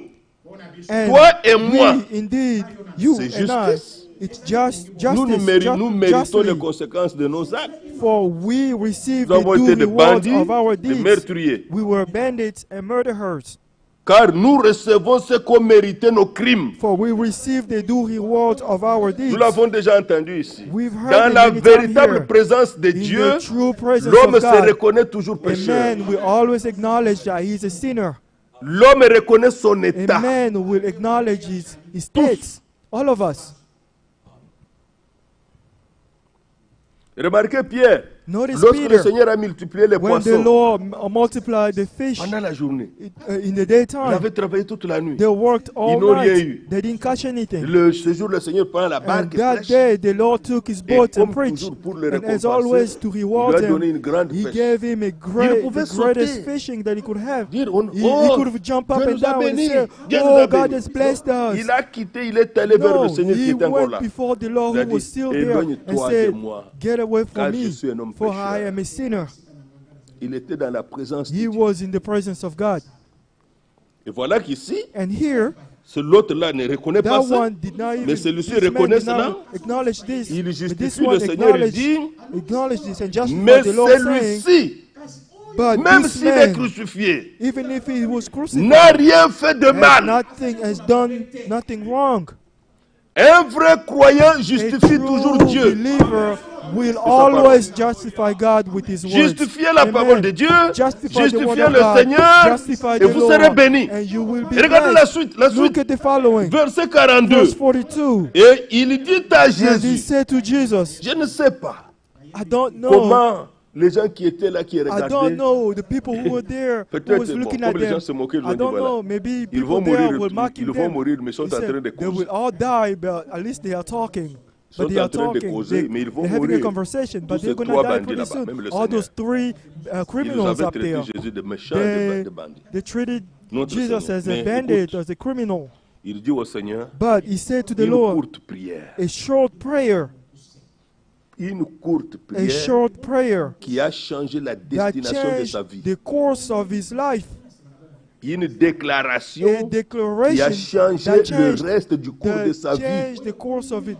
And toi et moi, we, indeed, you c'est and I, justice. it's just nous justice, méritons les justly, conséquences de nos actes. for we receive Nous avons the été due des reward bandits, of our des deeds. meurtriers. We were bandits and murderers, Car nous recevons ce qu'ont mérité nos crimes. for we receive the due reward of our deeds. Nous l'avons déjà entendu ici. We've heard Dans it la many times véritable here. présence de In Dieu, the true presence l'homme of se God, reconnaît toujours a pécheur. man will always acknowledge that he is a sinner. L'homme reconnaît son A état. man will acknowledge his states. All of us. Remarquez Pierre, Notice lorsque le Peter, Seigneur a multiplié les when the poissons Lord multiplied the fish pendant la journée, in the il daytime, avait travaillé toute la nuit. they worked all Ils n'ont rien night. eu. They didn't catch anything. Ce jour, le Seigneur prend la And barque et that prêche. day, the Lord took his Et boat and comme preached. toujours, pour le And as récompenser, always, to il reward lui a donné him, une grande he pêche. gave him Il pouvait the greatest sauter. fishing that he could have. Dire, He could have jumped up Dieu and nous a down and bénis. said, Dieu nous "Oh, a God bénis." has blessed us." Il a quitté, il est allé vers le No, Seigneur qui he était encore went là. before the Lord Il a who was dit, still there and éloigne-toi de said, moi, "Get away car from je me, suis un homme for pécheur. I am a sinner." Il était dans la présence de He Dieu. was in the presence of God. Et voilà qu'ici, And here, L'autre-là ne reconnaît pas That ça. one did not even. Mais celui-ci This man reconnaît did cela. not acknowledge this. Il But this justifie one le Seigneur et dit, acknowledge this and justify mais the Lord saying, celui-ci, but même this s'il est man, crucifié, even if he was crucified, n'a rien fait de mal. has done nothing wrong. Un vrai croyant A justifie toujours true Dieu. believer will always justify God with his words. Justifiez la parole de Dieu, Justify the word justifiez of le God, Seigneur, justify et the vous Lord, serez bénis. and you will be Et regardez la blessed. suite, Look at the following. verset 42. Verse 42. Et il dit à And he Jésus, said to Jesus, je ne sais pas I don't know. comment les gens qui étaient là, qui I don't regardaient, know the people who were there, who peut-être, was bon, looking at comme les gens them. se moquaient, ils ont I dit, don't voilà, know. Maybe ils people vont there mourir, were mocking ils vont them. mourir, mais ils sont He en train said, de they causer. will all die, but at least they are talking. Sont But they en are train de talking. causer, mais ils vont They're having a mourir. conversation, Tous but ces they're going trois to die bandits pretty là-bas, soon. même le All those Seigneur. three Ils criminals avaient up traité there, Jésus de méchant, they, de bandit. they treated Notre Jesus Seigneur. as a Mais bandit, écoute, as a criminal. il dit au Seigneur, But he said to the une Lord, courte prière, a short prayer qui a changé la that destination de sa changed vie. the course of his life. Une A déclaration qui a declaration changé that le changed reste du cours de sa vie.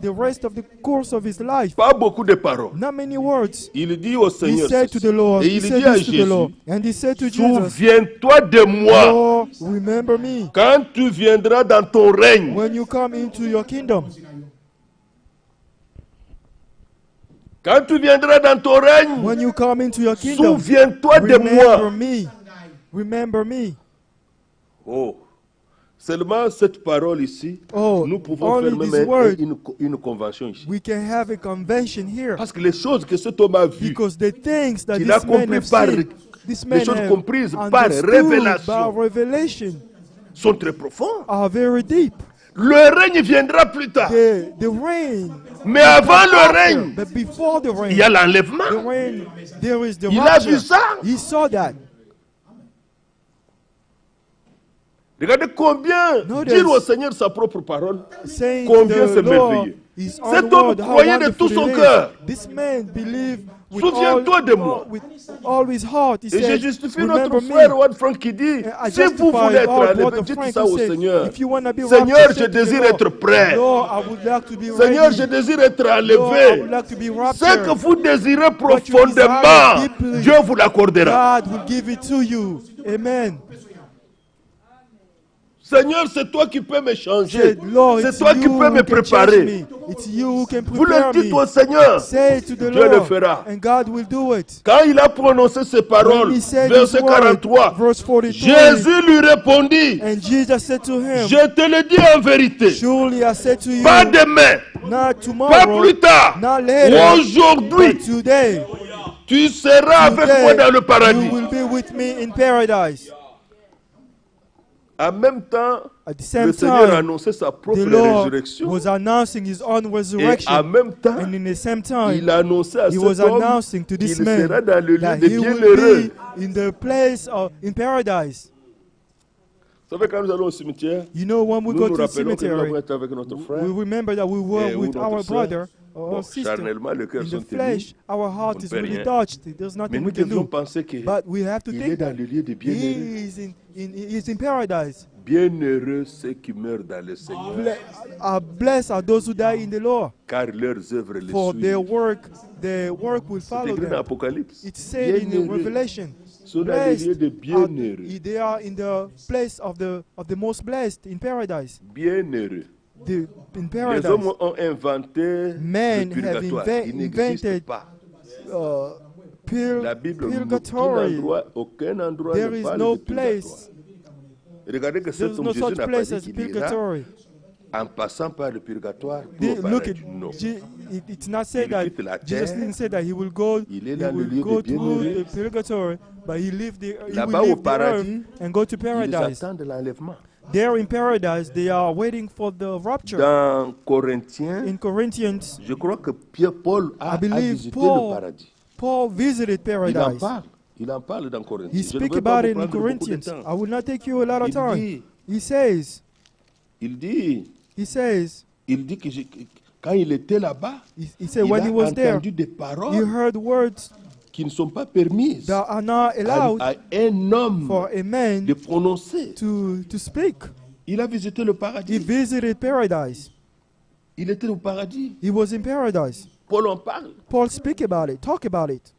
the rest of the course of his life. Pas beaucoup de paroles. Not many words. Il dit au He Seigneur, said to the Lord, et he il said dit à this to the Lord, Jésus, and he said to Jesus, souviens-toi de moi Lord, remember me quand tu viendras dans ton règne. when you come into your kingdom. Quand tu viendras dans ton règne, When you come into your kingdom, souviens-toi de remember moi. me. Remember me. Oh, seulement cette parole ici, Oh, nous pouvons only faire this même word. une convention ici. We can have a convention here Parce que les choses que cet homme a vues, because the things that qu'il a this man compris have par seen, this les man choses have comprises par understood by révélation revelation sont très profondes. are very deep. Le règne viendra plus tard. The reign, Mais avant le règne, but before the il y a reign, l'enlèvement. there is the Il a vu rapture. ça. He saw that. Regardez combien Notice, dire au Seigneur sa propre parole. Saying Combien to c'est the Lord, merveilleux. his Cet own homme word, how croyait de tout wonderful son it is. cœur. This man believed with Souviens-toi de moi. with all his heart. He Et je said, justifie remember notre me. frère Wad Frank qui dit, I si vous justify voulez être our enlevé, brother dites Frank ça who au said, Seigneur. if you want to be Seigneur, raptured, je say to the désire Lord, être prêt. Lord, I would like to be Seigneur, ready. je désire être Lord, I enlevé. would like to be Ce raptured. que vous désirez What you profondément, desire deeply, Dieu vous l'accordera. God will give it to you. Amen. Seigneur, c'est toi qui peux me changer. Said, Lord, C'est it's toi qui you peux who me can change préparer. me. It's you who can Vous prepare le dites me. au Seigneur. Say it to the Dieu le Lord, fera. and God will do it. Quand il a prononcé ces paroles, When he said verset his word, 43, verse 43, Jésus lui répondit, and Jesus said to him, je te le dis en vérité, surely I said to you, pas demain, not pas tomorrow, plus tard, not later, aujourd'hui, but today, tu seras avec moi dans le you paradis. will be with me in paradise. En même temps, At the le same Seigneur a time, annoncé sa the propre Lord résurrection. was announcing his own Et en resurrection. même temps, And in the same time, il a annoncé à he cet was homme announcing to this qu'il man sera dans le lieu that des he will bienheureux. be in the place of in paradise. Vous savez, quand nous allons au cimetière, You know, when we nous go nous to the rappelons que nous avons cemetery, été avec notre frère. we remember that we were Et ou with notre our sœur. brother or Bon, sister. charnellement, le cœur In sont the flesh, émus. our heart On is peut really rien. touched. There's Mais nothing nous we can devions do. penser qu'il But we have to est think dans that le lieu des bienheureux. he is in paradise. Bienheureux ceux qui meurent dans le Seigneur, Blessed are those who die in the Lord, car leurs œuvres les for their suivent. work will C'est follow écrit dans them. l'Apocalypse. It's said in the Bienheureux Revelation. sont dans le lieu Blessed des bienheureux. they are in the place of the most blessed in paradise. Bienheureux. In Les paradise, hommes ont inventé Men le have purgatoire. Il n'existe invented pas. uh, La Bible, purgatory. aucun endroit There ne is parle no de purgatoire. place. Regardez que cet There's homme, no Jésus such n'a pas place dit as qu'il ira purgatory. en passant par le purgatoire pour au Look, paradis. Non. it's not said Il that quitte la Jesus terre. didn't say that he will go. Il est He dans le will lieu go des through bienheureux. the purgatory, but he will Là-bas au leave the earth paradis, and go to Ils paradise. attendent l'enlèvement. There in paradise, they are waiting for the rapture. Dans Corinthiens, In Corinthians, je crois que Paul a believe visité Paul- le paradis. Paul visited Il en paradise. parle. Il en parle dans Corinthiens. He Je ne speak vais pas about vous it in prendre beaucoup de Corinthians. temps. I will not take you a lot of Il time. dit, He says, il dit que quand il était là-bas, he said il when a he was there, entendu des he paroles heard words qui ne sont pas permises that are not allowed à un homme for a man de prononcer. to speak. Il a visité le He paradis. visited paradise. Il était au paradis. He was in paradise. Paul en parle. Paul speak about it, talk about it.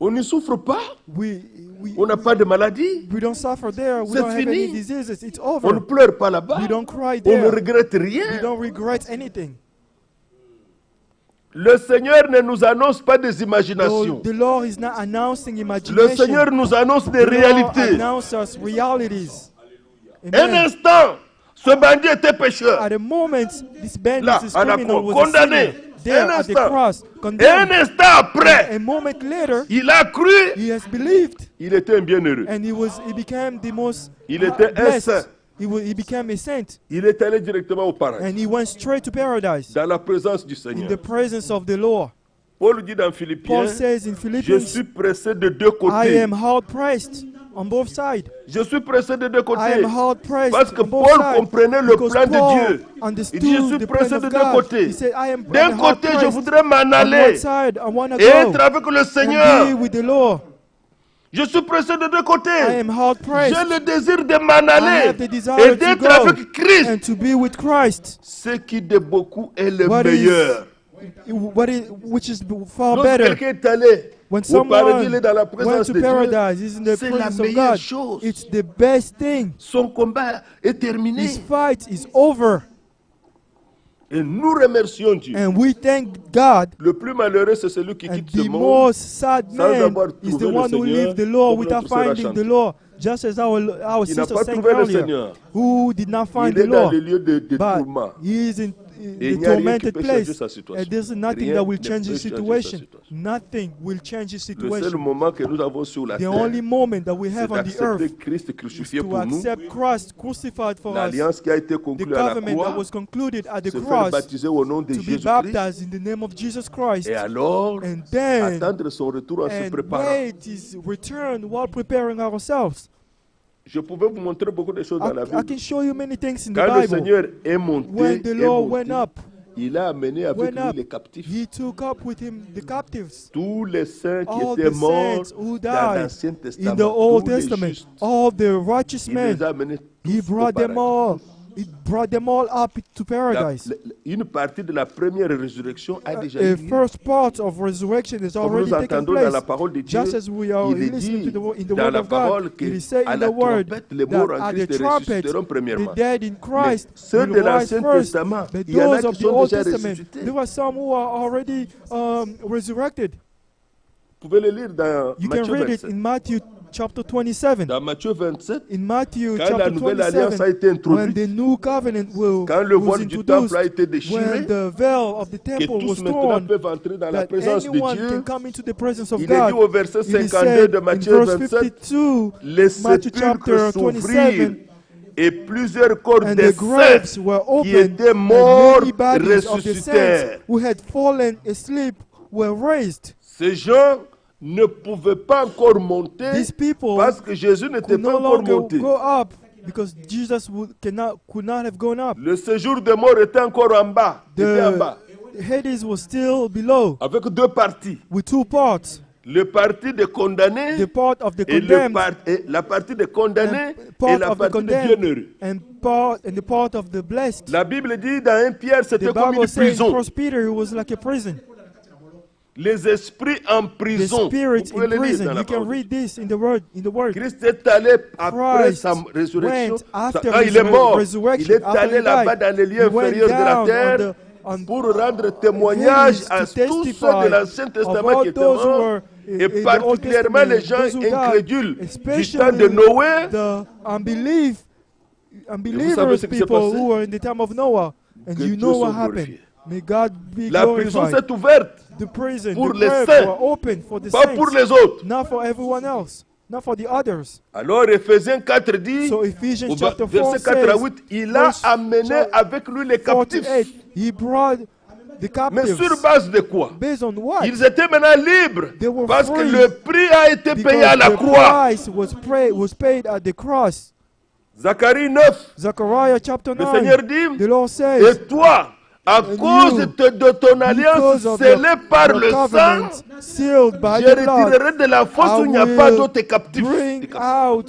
On ne souffre pas. We On n'a pas de maladie. don't suffer there. We C'est don't have any fini. diseases. It's On ne over. pleure pas là-bas. We don't cry On ne there. regrette We rien. don't regret anything. Le Seigneur ne nous annonce pas des So imaginations. the Lord is not announcing Le imagination. Seigneur nous annonce des The Lord réalités. announces us realities. Un Amen. instant, ce bandit était pécheur. At the moment, this bandit, Là, this à la criminal, croix, was a condamné. sinner. There Un at the instant. cross, Et un condemned. instant après, A moment later, il a cru. he has believed, Il était un bienheureux. and he became the most Il était un blessed. saint. He became a saint, Il est allé directement au paradis. and he went straight to paradise Dans la présence du in Seigneur. the presence of the Lord. Paul dit dans Paul Philippiens, says in je Philippians, suis pressé de deux I côtés. am hard pressed on both sides. Je suis pressé de deux I côtés. am hard pressed Parce que on both Paul sides. comprenait le Because plan de Paul Dieu. understood Il dit, je suis the pressé plan de of deux God. côtés. He said, D'un I'm hard côté, je pressed. voudrais m'en On aller one side, I want to et être go avec le and be Seigneur. with the Lord. Je suis pressé de deux I côtés. am hard pressed. J'ai le désir de m'en I aller have the desire et to d'être go avec Christ. and to be with Christ. Ce qui de beaucoup est le What is- meilleur. Which is far Lorsque better. quelqu'un est allé When au paradis, il est someone dans la went présence to de Dieu. paradise, he's in the C'est la presence of meilleure God. chose. It's the best thing. Son combat est terminé. His fight is over. Et nous remercions Dieu. And we thank God. Le plus malheureux, c'est celui qui And quitte ce the monde most sad sans man avoir is trouvé the le one who Seigneur, leaves the Lord comme without notre sœur a finding chanté. the Lord. Just as our Il n'a sister pas sang trouvé le earlier, Seigneur. who did not find Il the est dans le Lord, lieu de but tourment. he is in Et il the n'y a rien qui tormented peut changer place. sa situation. And there's nothing Rien that will ne change peut his changer sa situation. situation. Nothing will change his Le seul situation. moment que nous avons sur la The terre, only moment that we c'est have on the d'accepter earth Christ is crucifié to pour nous. accept Christ crucified for us. L'alliance qui a été The conclue à la covenant that croix, was concluded at the se faire cross, baptiser au nom de to be Jésus-Christ. baptized in the name of Jesus Christ, Et alors, and then attendre son retour en se and préparant. wait his return while preparing ourselves. Je pouvais vous montrer beaucoup de choses dans la I Bible. can show you many things in the Quand le Bible. Seigneur est monté, When the Lord went up, il a amené avec went lui up, les captifs. he took up with him the captives. Tous les saints qui All étaient the morts saints who dans died l'Ancien in Testament, the Old tous les Testament, justes, all the righteous il men, les a amenés he tous au brought them paradis. all. He brought them all up to paradise. Une partie de la première résurrection a déjà A eu lieu. first part of resurrection is Comme already nous taken entendons dans place. la parole de Dieu, Just as we are il est listening dit to in the dans word la of God, parole it que is said à in la the word trompette, les that morts en at the Christ trumpet, ressusciteront premièrement. the dead in Christ Ceux will de rise l'Ancien first. Testament, But il y en a those of qui the sont Old déjà Testament, ressuscités. there are some who are already resurrected. Vous pouvez le lire dans You can Matthieu read it 27. in Matthew chapter 27. Dans Matthieu 27, In Matthew quand la chapter nouvelle alliance a 27, été when introduite, the new covenant quand le was voile du temple introduced, a été déchiré, when the veil of the que temple was tous maintenant torn, peuvent entrer dans la that présence de anyone Dieu, can come into the presence of il est dit God. au verset It is 52 said de in Matthieu verse 27, 52, les Matthew sépulcres chapter s'ouvrirent 27, et plusieurs corps and des the graves saints were qui opened, étaient and morts many bodies of the saints ressuscitèrent. who had fallen asleep were raised. Ces gens ne pouvaient pas encore monter These people parce que Jésus n'était could pas no encore longer monté. go up because Jesus could not have gone up. Le séjour des morts était encore en bas. Était en bas. The Hades was still below Avec deux parties. with two parts. Le parti des condamnés The part of the et, condemned et la partie des condamnés and et part la of the partie des condemned bienheureux. and the part of the blessed. La Bible dit dans 1 Pierre, c'était The comme Bible une says in prison. 1 Peter it was like a prison. Les esprits en The prison. spirits Vous pouvez in le lire prison. dans la You can parole. read this in the word. Christ est allé après Christ sa résurrection. went after Quand il est mort, resurrection, il est after allé he là-bas died, dans les lieux he went inférieurs de la down terre on pour rendre témoignage Hades à to tous ceux testify de l'Ancien of Testament all qui étaient those who morts, were in et the Old particulièrement Testament, les gens those who died, incrédules du especially temps de Noé. the savez unbelievers ce qui s'est people passé? who were in the time of Noah. And Que you Dieu know what soit happened. glorifié. May God be La prison glorified. s'est ouverte, The prison, pour the les graves saints, were open for the pas pour saints, les autres. not for everyone else, not for the others. Alors Ephésiens 4 dit, So Ephesians au chapter 4 verset 4 à says, 8, il a verse amené avec lui les captifs. 48, he brought the Mais captives. sur base de quoi? Based on what? Ils étaient maintenant libres They were parce que free le prix a été payé à Because la the croix. price was paid at the cross. Zacharie 9, Zechariah chapter le 9. Seigneur dit, The Lord et says, toi, à And cause you, de ton alliance because of scellée par your le sang, covenant sealed by je the blood, retirerai de la fosse où il n'y a I pas will d'autres captifs. bring out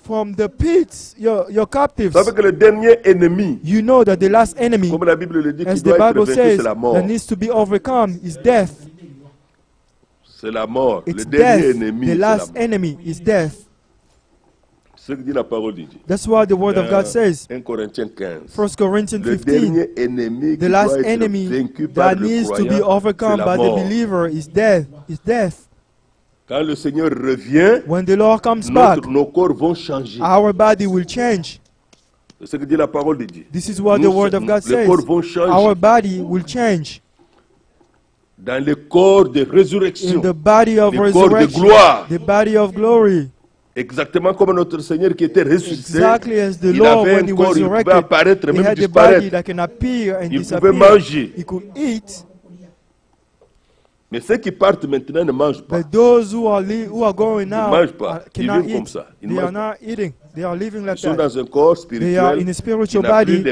from the pits, your captives. Vous savez que le dernier ennemi, You know that the last enemy, comme la Bible le dit, qui as the doit être Bible vaincu, says, c'est la mort. that needs to be overcome is death. C'est la mort. It's Le dernier death. ennemi, The c'est la last mort. enemy is death. C'est ce que dit la parole de Dieu. That's what the word of God says. 1 Corinthiens 15. 1 Corinthians Le 15. dernier ennemi The qui last doit être enemy vaincu par that le needs to be croyant, overcome c'est la by the mort. believer is death. Is death. Quand le Seigneur revient, When the Lord comes back, nos corps vont changer. our body will change. C'est ce que dit la parole de Dieu. This is what the Nous, word of God les says. corps vont changer. Our body will change. Dans le corps de résurrection, In the body of le corps de resurrection, gloire, the body of glory. exactement comme notre Seigneur qui était ressuscité, Exactly as the il Lord, avait when un he corps, was il pouvait resurrected, apparaître, he même had a body disparaître. that can appear and Il disappear. pouvait manger. He could eat, Mais ceux qui partent maintenant ne mangent pas. but those who are going out mangent pas. Ils cannot vivent comme eat. ça. Ils They mangent are not eating. They are living Ils like sont that. dans un corps They are spirituel in a qui spiritual n'a plus body.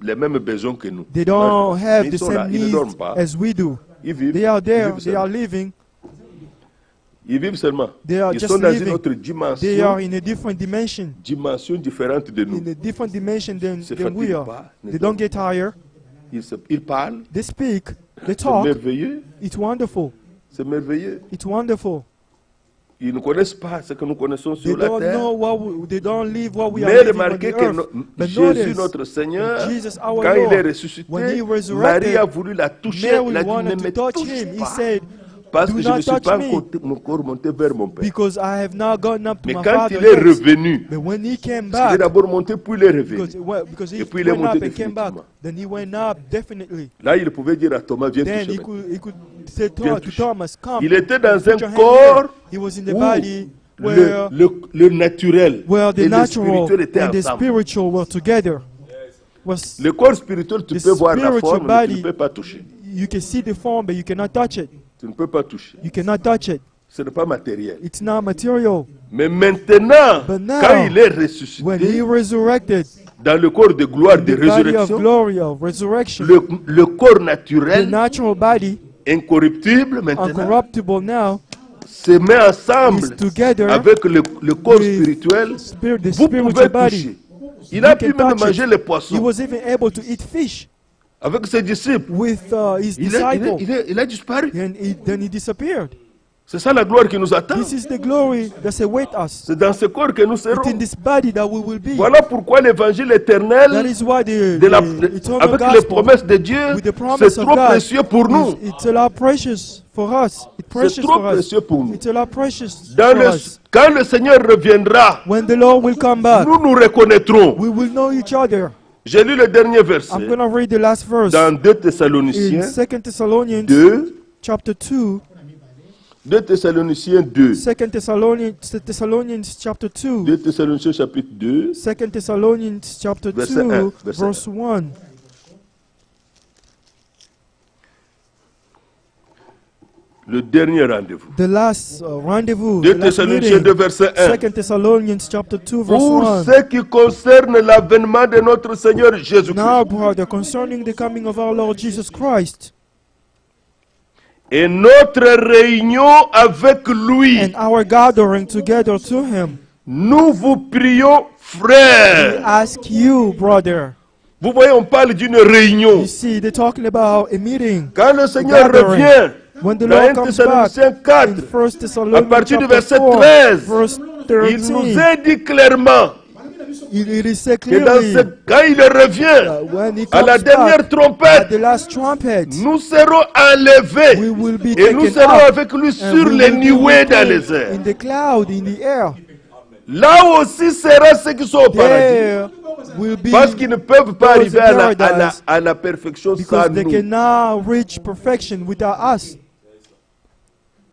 les mêmes besoins que nous. They Ils mangent don't pas. have Mais the ils sont là, same ils ne needs dorment pas. as we do. Ils vivent. They are there. Ils vivent They are seulement. living. Ils vivent seulement. They are Ils just sont dans une living. autre They are dimension, in a different dimension. dimension différente de nous. In a different dimension than Se we fatiguent are. pas, ne They don't dorment get tired. Ils parlent. They speak. They C'est talk. merveilleux. It's wonderful. C'est merveilleux. It's wonderful. Ils ne connaissent pas ce que nous connaissons They sur la don't terre. know they don't live what we are Mais living on remarquez the que earth. But Jésus, notice, notre Seigneur, Jesus, our quand Lord, il est ressuscité, when he resurrected, Marie a voulu la toucher. Mary Elle a dit, ne wanted me to touch touche him. He pas. said, Parce "Do que je ne not suis touch pas me, encore monté vers mon Père. because I have not gotten up to Mais my quand Father il est yet." revenu, But when he came il est back, d'abord monté, puis il est revenu. because he Et puis il est went up monté and came back, définitivement. then he went up definitely. Là, il pouvait dire à Thomas, viens Then toucher. he could say Viens to toucher. Thomas, "Come." Il était dans put un your hand corps here. He was in the où body where le naturel the et le natural spirituel étaient and the ensemble. spiritual were together. Was Le corps spirituel, tu The peux voir la spiritual forme, mais tu body- ne peux pas toucher. you can see the form, but you cannot touch it. Tu ne peux pas toucher. You cannot touch it. Ce n'est pas matériel. It's not material. Mais maintenant, But now, quand il est When he ressuscité, resurrected, dans le corps de gloire de the body of résurrection, glory of resurrection, le corps the naturel, natural body, incorruptible maintenant, uncorruptible now, se met ensemble is together avec le corps with spirituel. the Vous pouvez spiritual body. toucher. Il a You pu can même touch manger it. les He poissons was even able to eat fish avec ses disciples. with his Il disciple. a disparu. Then he disappeared. C'est ça la gloire qui nous attend. This is the glory that awaits us. C'est dans ce corps que nous serons. It's in this body that we will be. Voilà pourquoi l'évangile That éternel, is why the eternal avec les gospel promesses de Dieu, with the promise c'est of trop God précieux pour nous. it's a lot precious for us. It's C'est precious trop for us. précieux pour nous. It's a lot precious Dans for us. quand le Seigneur reviendra, When the Lord will come back, nous nous reconnaîtrons. we will know each other. J'ai lu le dernier verset I'm going to read the last verse dans 2 in Thessaloniciens 2 Thessalonians 2, chapter 2. 2 Thessaloniciens 2, 2 Thessalonians chapter 2. 2 Thessaloniciens chapitre 2, 2 Thessalonians chapter Verset 2, 1, verset verse 1. le dernier rendez-vous. The last rendezvous. 2 The last Thessaloniciens 2, meeting. verset 1. 2 Thessalonians chapter 2, verse Pour 1. ce qui concerne l'avènement de notre Seigneur Jésus-Christ Now, brother, concerning the coming of our Lord Jesus Christ et notre réunion avec lui, and our gathering together to Him, nous vous prions, we frères. ask you, brother. Vous voyez, on parle d'une réunion. You see, they're talking about a meeting. Quand le Seigneur gathering. revient, When the dans Lord 1 comes back, Thessaloniciens 4, in 1 à Thessalonians partir du chapter verset 4, 13, verse il nous 13, est dit clairement it is said que dans clearly quand il revient, when He à la comes dernière back, at trompette, the last trumpet, nous serons enlevés we will be et nous taken serons up, avec lui and sur we les will be nuées dans taken les airs. in the cloud, in the air. Là aussi sera ceux qui sont au paradis. There will be, Parce qu'ils ne peuvent pas those arriver in paradise, à la perfection sans because they nous. cannot reach perfection without us.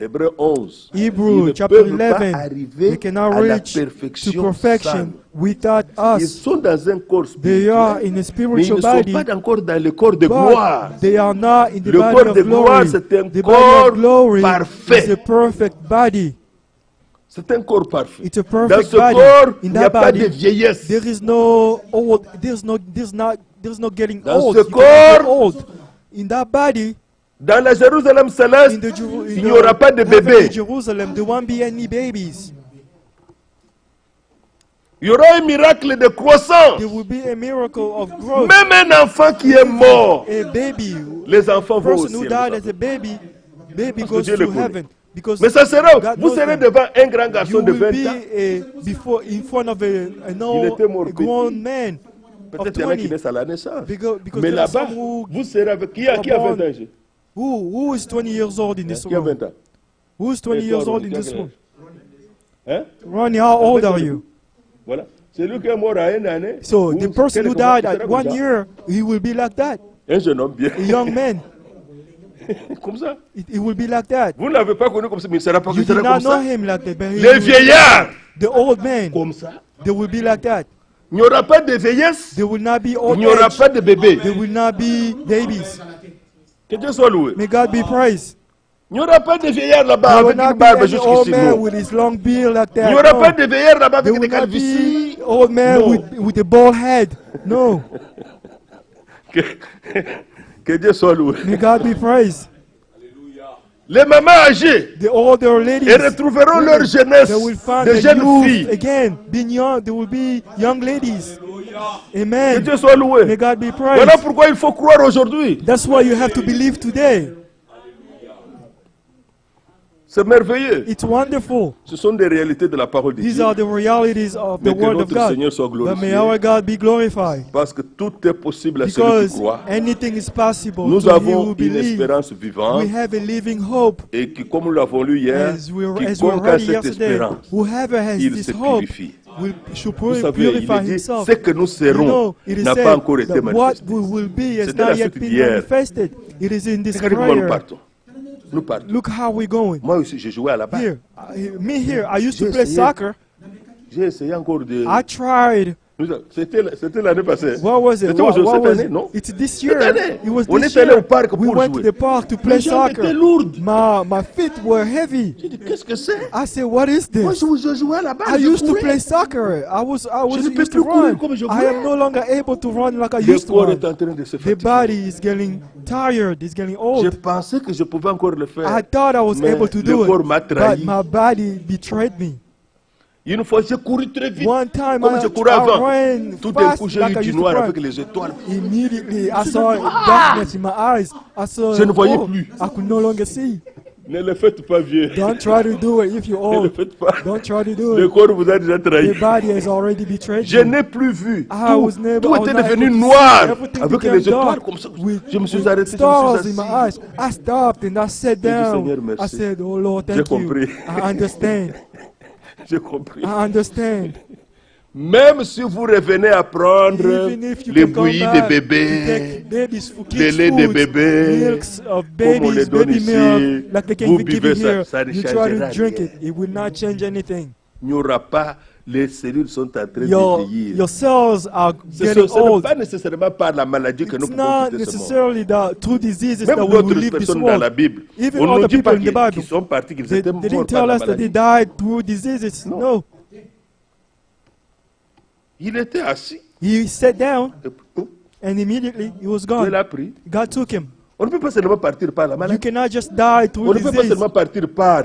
Hébreux 11. Ils Hebrew ne chapter peuvent pas 11, they arriver cannot à la reach to perfection sans perfection nous. without Ils us. sont dans un corps They are spirituel, in a mais ils spiritual ne sont body, pas encore dans le corps de gloire. but they are not in the Le body corps of de gloire, glory. c'est un The body corps of glory parfait. is a perfect body. C'est un corps parfait. It's a Dans perfect ce body. corps, In il n'y a that pas de body, vieillesse. there is no old. There's no getting Dans old. ce You cannot get corps, old. In that body, Dans la Jérusalem in céleste, the il n'y aura pas de heavenly bébés. Jerusalem, there won't be any babies. Il y aura un miracle de croissance. There will be a miracle of growth. Même un enfant qui est mort, A baby, les enfants a vont au person who ciel. died as a baby que goes Dieu le to connaît. heaven. Because Mais ça sera, God vous knows serez them. devant un grand garçon You de will 20 be ans. before in front of an était mort a grown man of Peut-être qu'il y en a qui 20. naissent à la naissance. Because Mais there are là-bas, some who vous serez avec qui a 20 ans? who is 20 years old in this Qui a room? 20 ans? Who is 20 Et toi, years old Ronnie, in tu as this quel room? âge? Hein? Ronnie, how old are you? Voilà. Celui qui est mort à une année. So vous- the person who quel est- died at comment 1 ça? year, he will be like that. Un jeune homme bien. A young man, Comme ça. it will be like that. Vous ne l'avez pas connu comme ça, mais il ne sera pas You il sera did comme not know ça. him like that, but he Les will be vieillards, the old man, comme ça. they will be like that. Il n'y aura pas de vieillesse. They will not be Il old n'y aura age. pas de bébé. They will not be babies. Que Dieu soit loué. May God be praised. Il n'y aura pas de vieillard là-bas There will avec not une be barbe any old jusqu'ici. man Non. with his long beard like Il that. n'y aura No. pas de vieillard là-bas There avec will des not calvities. be old man No. with a bald head. No. Que Dieu soit loué. May God be praised. Les mamans âgées, The older ladies, elles retrouveront leur jeunesse they will find de the jeunes youth filles. again. Being young, they will be young ladies. Que Amen. Dieu soit May loué. God be Voilà praised. pourquoi il faut croire aujourd'hui. That's why you have to believe today. C'est merveilleux. It's wonderful. Ce sont des réalités de la parole de These Dieu. are the realities of the Mais que Word of notre God. Seigneur soit But may glorifié. our God be glorified. Parce que tout est possible à celui qui Because croit. anything is possible Nous to him avons who une believes. espérance vivante We have a living hope. et qui, comme nous l'avons lu hier, As we quiconque a read cette yesterday, espérance, whoever has il this se hope purifie. should Vous savez, il purify est dit, himself. ce que nous You serons know, it is n'a said pas encore été that what manifesté. we will be has C'était not la yet suite been d'hier. manifested. It is in this Regardez comment nous prayer. partons. Nous partons. Look how we're going. Moi aussi, j'ai joué à la balle. Here, here, I used to J'ai play essayé. soccer. J'ai essayé encore de... I tried. C'était l'année passée. What was it? C'était What cette was année, it? non? It's this Cette year. année. It was On this est allé year. au parc We pour went to jouer. the park to play Les jambes étaient soccer. lourdes. My feet were heavy. J'ai dit, qu'est-ce que c'est? I said, what is Moi, this? je jouais à la balle. I je used to courais. play soccer. I was ne peux used to plus courir run. comme je I voulais. am no longer able to run like I Le used to corps run. est en train de se The fatiguer. body is getting tired. It's getting Je old. pensais que je pouvais encore le faire. I thought I was Mais able to le do corps it, m'a but trahi. my body betrayed me. Une fois, j'ai couru très vite. One time Comme je courais I avant. ran Tout d'un fast coup, j'ai like eu I du used to noir run. avec les étoiles. Immediately, I saw darkness in my eyes. I saw, Je ne voyais plus. I could no longer see. Ne le faites pas, vieux. Don't try to do it if you're Ne le old. faites pas. Don't try to do Le it. corps vous a déjà trahi. The body has already betrayed Je you. n'ai plus vu. I was never, Tout I was était not devenu able to see. noir. Everything Avec became les étoiles dark comme ça. with Je me suis with arrêté. Je stars me in suis my assis. eyes. I stopped and I sat down. Seigneur, merci. I said, oh Lord, J'ai thank you. compris. I understand. J'ai compris. I understand. Même si vous revenez à prendre Even if you les can come bouillies back des to bébés, take babies for les kids' laits des food, bébés, milks of comme on les babies, donne baby ici, milk, like they can vous be given buvez ça, here. ça ne You try changera to drink rien. it, it will not change anything. il n'y aura pas, les cellules sont en train Your de vieillir. cells are Ce getting n'est old. pas nécessairement par la maladie que nous It's pouvons not quitter ce monde. necessarily that through diseases Même that we will d'autres leave this personnes dans la world. Bible, Even on ne other nous dit people pas in the Bible, qu'ils sont partis, qu'ils They étaient didn't morts par tell la us that they maladie. died through diseases. No. No. Il était assis. He sat down Et puis, and immediately he was Dieu gone. l'a pris. God took him. On ne peut pas seulement partir par la You maladie. cannot just die On through ne peut pas disease. seulement partir par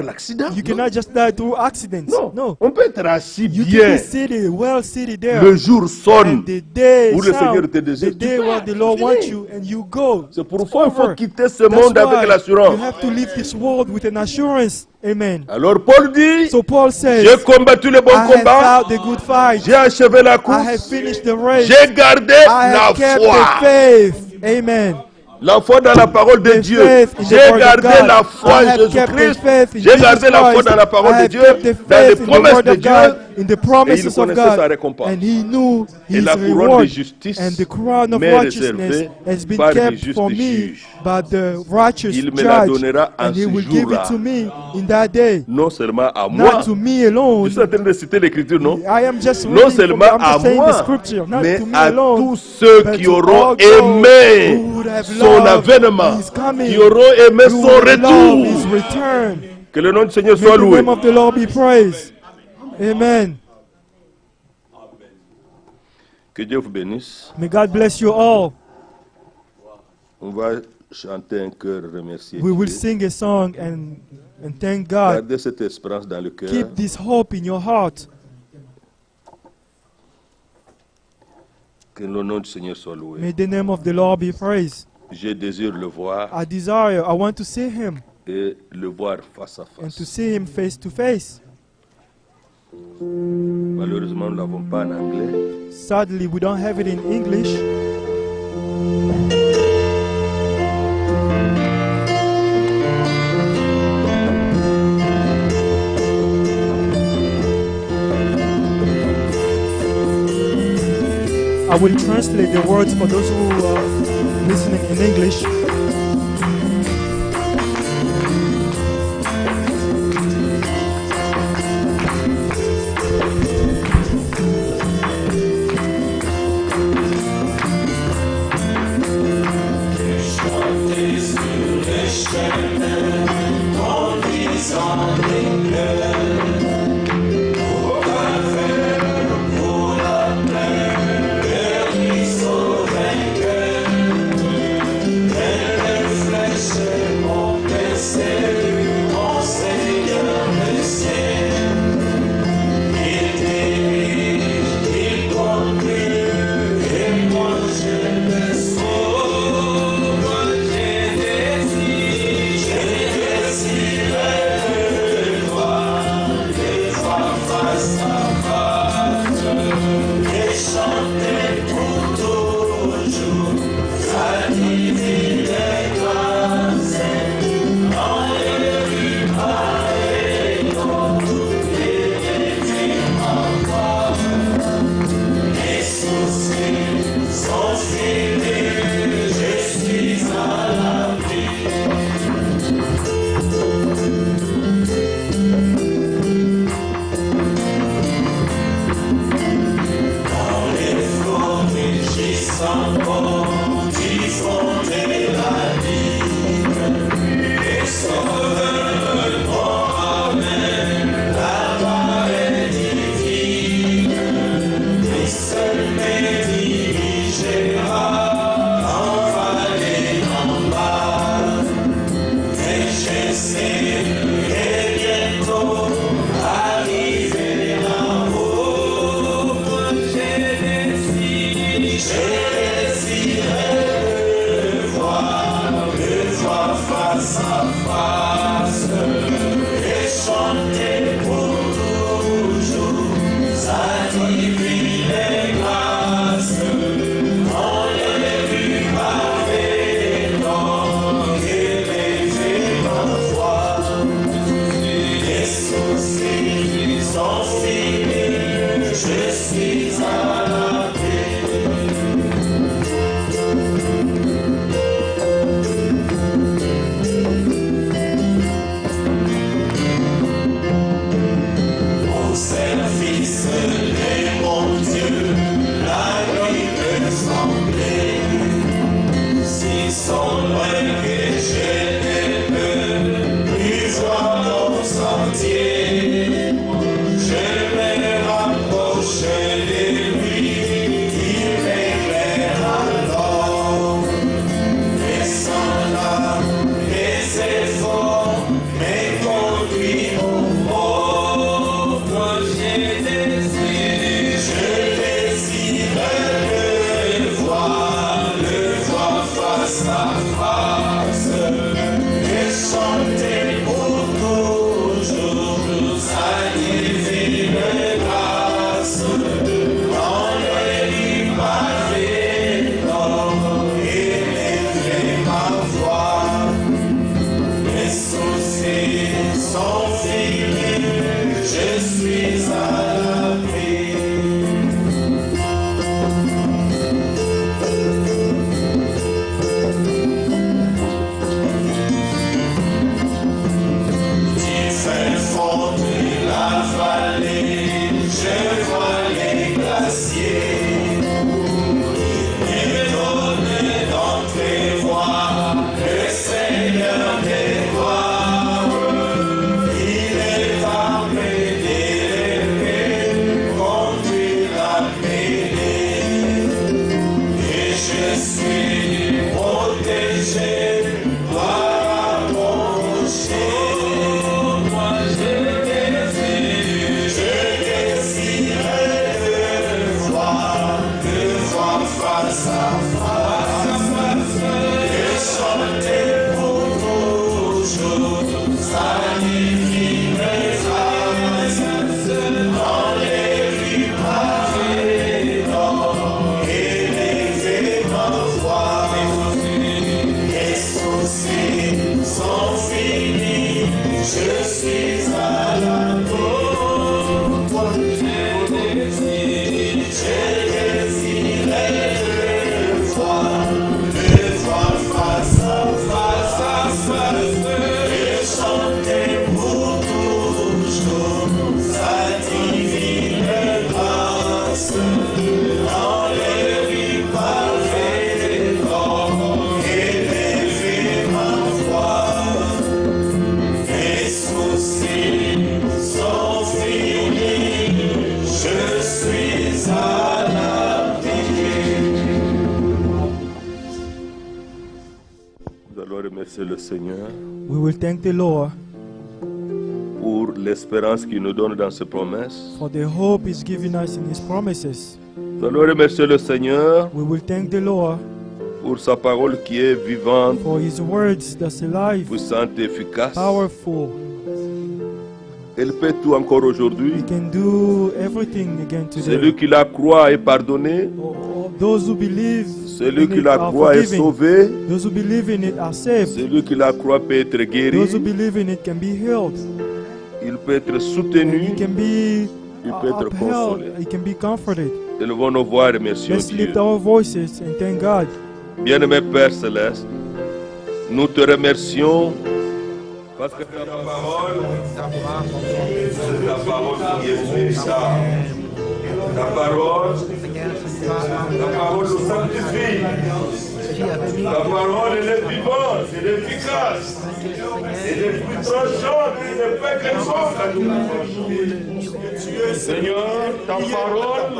l'accident. You Non. cannot just die through accidents. Non. No. On peut être assis You can bien. be seated, well seated there. Le jour sonne. And the day Où le Seigneur sound, te désire, the tu day pars, where the c'est Lord fini. wants you and you go. C'est pourquoi il faut over. quitter ce That's monde why avec you l'assurance. have to leave this world with an assurance. Amen. Alors Paul dit, So Paul says, j'ai combattu le bon I have combat, fought the good fight. j'ai achevé la I have course, finished the race. j'ai gardé I la have kept foi. the faith. Amen. La foi dans la parole de The Dieu. faith in the J'ai word of gardé God. la foi I en have kept the Jésus-Christ. faith in J'ai gardé Jesus la foi Christ. dans la parole I de have Dieu, kept the dans les faith in the promesses word de of Dieu. God, in the Et il promises of connaissait sa God. récompense. And he knew Et his la couronne de reward. justice And the crown of m'est righteousness réservée has been par les kept justes for me juges. by the righteous Il me la judge. donnera en And he ce will give jour-là. it to me in that day. Non seulement à moi. Not to me alone. Je suis en train de citer l'écriture, non? I am just Non reading seulement from, I'm à just saying the moi, scripture, not mais to me à alone, tous ceux but qui to auront all those aimé who would have son loved avènement, his coming, qui auront aimé who son would love his retour. return. Que le nom du Seigneur May soit the loué. name of the Lord be praised. Amen. Que Dieu vous bénisse. May God bless you all. On va chanter un chœur, remercier We will Dieu. sing a song and thank God. Gardez cette espérance dans le cœur. Keep this hope in your heart. Que le nom du Seigneur soit loué. May the name of the Lord be praised. Je désire le voir I want to see him et le voir face à and to face. see him face to face. Malheureusement, nous ne l'avons pas en anglais. Sadly, we don't have it in English. I will translate the words for those who are listening in English. allons remercier le Seigneur We will thank the Lord pour l'espérance qu'il nous donne dans ses promesses. for the hope He's given us in His promises. Nous allons remercier le Seigneur We will thank the Lord pour sa parole qui est vivante, for His words that's alive, puissante et efficace. powerful. Elle fait tout encore aujourd'hui. He can do everything again Celui today. qui la croit est pardonné. Those who believe Celui in qui it la are croit est forgiven. sauvé. Those who believe in it are saved. Celui qui la croit peut être guéri. Those who believe in it can be healed. Il peut être He soutenu. can be Il peut être upheld. consolé. He can be comforted. Élevons nos voix et remercions Let's Dieu. lift our voices and thank God. Bien-aimé Père Céleste, nous te remercions parce que ta parole, c'est ta parole qui est véritable. Ta parole nous sanctifie. Ta parole, elle est vivante, elle est efficace. Elle est plus tranchante, elle ne fait qu'un son à nous. Seigneur, ta parole,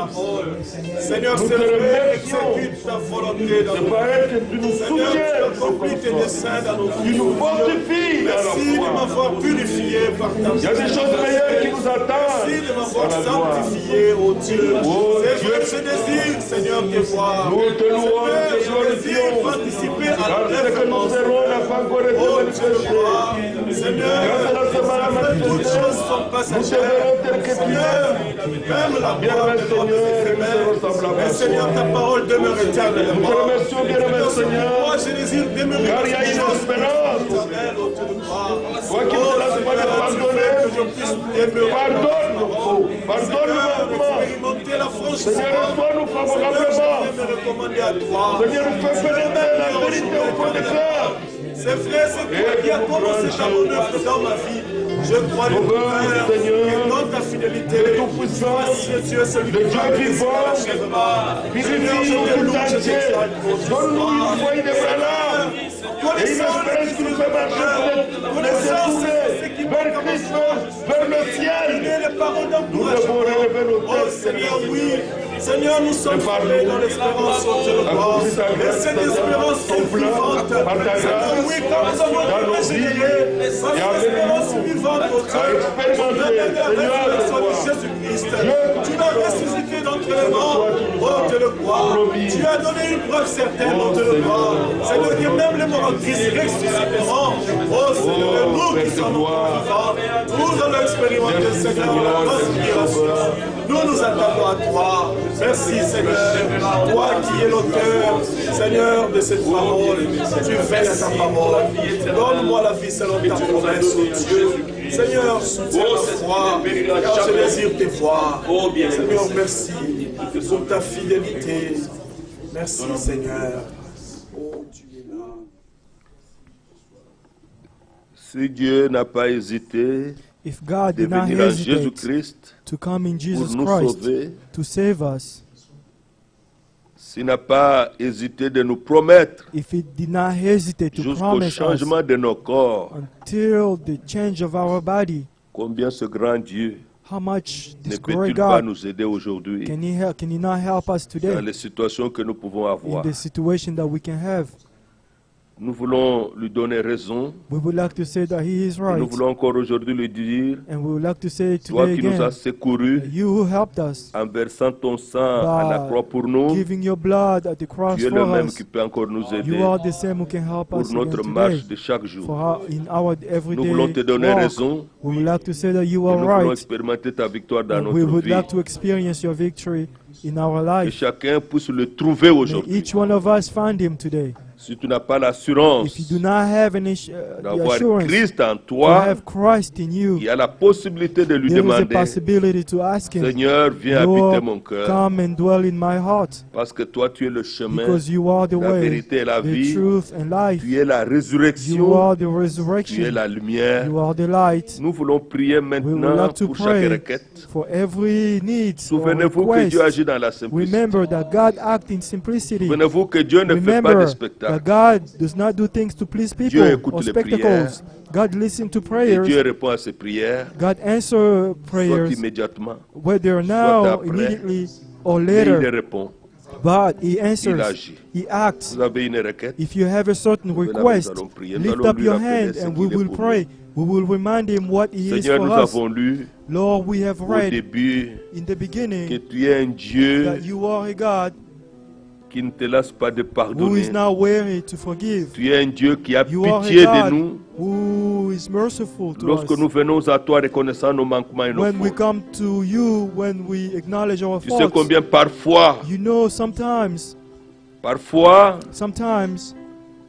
Seigneur, nous c'est te vrai, remercions. exécute ta volonté dans C'est nos par elle que tu nous Seigneur, tu soutiens. accomplis tes desseins dans nos Tu vies. nous fortifies dans Merci de la foi. m'avoir purifié par ta Il y a des choses meilleures qui nous attendent. Merci de m'avoir dans la gloire. sanctifié, ô Dieu. Oh C'est Dieu. vrai que je désire, Seigneur, te voir. Nous te louons, Seigneur, te je désire glorifions. participer à Car ce que l'œuvre. nous serons n'a pas encore été Oh Dieu, manifesté. gloire. Seigneur, Grâce à la semaine toutes choses sont nous te passagères. verrons tel que tu Seigneur, es. même la Bien-aimé mort devant Seigneur, tes nous éphémères. serons semblables à Mais Seigneur, toi. ta parole demeure Nous te éternellement. remercions, bien-aimé Seigneur. Moi, je désire demeurer Car il y a une espérance. éternelle au Dieu de gloire. Toi qui ne te laisses pas de pardonner, Que je puisse demeurer. pardonne nos fautes. Pardonne nos Seigneur, manquements. expérimenter la franchise. Seigneur, reçois-nous Seigneur, favorablement. je vais me recommander à toi. Seigneur, fais pénétrer la vérité au fond des cœurs. C'est vrai, c'est toi qui as commencé ta bonne œuvre dans ma vie. Je crois le Père, et dans ta fidélité, Tout-Puissant, voici Dieu, celui le qui Dieu va vivant, Seigneur, je vivifie te tout loue, je entier. t'exalte. Donne-nous une foi inébranlable et une espérance qui nous fait marcher pour les détourner vers Christ, vers le ciel. Les paroles Nous devons d'encouragement. relever nos Oh têtes, Seigneur, Seigneur. oui. Seigneur, nous sommes formés dans l'espérance au Dieu de gloire. Et cette espérance est vivante. Seigneur, oui, quand nous avons été régénérés, par cette espérance vivante au Dieu, nous la résurrection de Jésus-Christ. Tu l'as ressuscité d'entre les morts, oh Dieu de gloire. Tu as donné une preuve certaine, oh Dieu de gloire. Seigneur, que même les morts en Christ ressusciteront. Oh Seigneur, nous qui sommes encore vivants, nous allons expérimenter, Seigneur, la respiration. Nous attendons à toi. Merci Seigneur. Toi qui es l'auteur, Seigneur, de cette parole. Tu veilles à ta parole. Donne-moi la vie selon ta promesse, oh Dieu. Seigneur, soutiens ma foi, car je désire te voir. Seigneur, merci pour ta fidélité. Merci Seigneur. Oh, tu es là. Si Dieu n'a pas hésité If God de did not venir à hesitate Jésus-Christ to come in pour Jesus nous Christ sauver, to save us, s'il n'a pas hésité de nous promettre if He did not hesitate to jusqu'au promise us changement de nos corps, until the change of our body, combien ce grand Dieu how much ne this peut-il great pas God nous aider aujourd'hui can He not help us dans today les situations que nous pouvons in avoir? the situation that we can have? Nous voulons lui donner raison. We would like to say that He is Et right, nous voulons encore aujourd'hui lui dire, and we would like to say toi today qui nous as again, secourus You who helped us en versant ton sang à la by croix pour nous, giving your blood at the cross tu es le for même us. qui peut encore nous You aider are the same who can help pour us again notre today marche de chaque jour. in our Nous voulons te everyday donner walk. raison We would like to say that you et are nous voulons right. expérimenter ta victoire dans And we notre would vie. like to experience your victory in our Que life. chacun puisse le trouver May aujourd'hui. each one of us find Him today. Si tu n'as pas l'assurance If you do not have any the d'avoir assurance Christ en to toi, have Christ in you, il y a la possibilité de lui there is a demander, possibility to ask Him, Seigneur, viens habiter mon Lord, cœur, come and dwell in my heart, parce que toi tu es le chemin, because you are the la way, vérité et la the vie, truth and life. tu es la You résurrection, are the tu es resurrection. la lumière. You are the light. Nous voulons prier We would maintenant like to pour chaque pray requête. for every need or Souvenez-vous que request. Dieu agit dans la simplicité. Remember that God acts in simplicity. Souvenez-vous que Dieu ne fait pas de Remember that spectacle. God does not do things to please Dieu people écoute or les spectacles. God listens to Et prayers. Dieu répond à ses prières, God answers soit prayers, immédiatement, whether now, après. immediately, or mais il les later. répond. But He Il answers, agit. He acts. Vous avez une requête? If you have a certain Levez la main, request, nous allons prier. Nous lift allons up lui your rappeler hand ce and qu'il we est will pour pray. We will remind Him what He is Seigneur, for nous us. avons lu Lord, we have au read début in the que beginning tu es un Dieu that you are a God qui ne te lasse pas de who pardonner. is not weary to forgive. Tu es un Dieu qui a You are pitié a de God nous who is merciful to lorsque us. nous venons à toi reconnaissant nos manquements et nos When we fautes. come to you, when we acknowledge our Tu sais faults, combien parfois, you know sometimes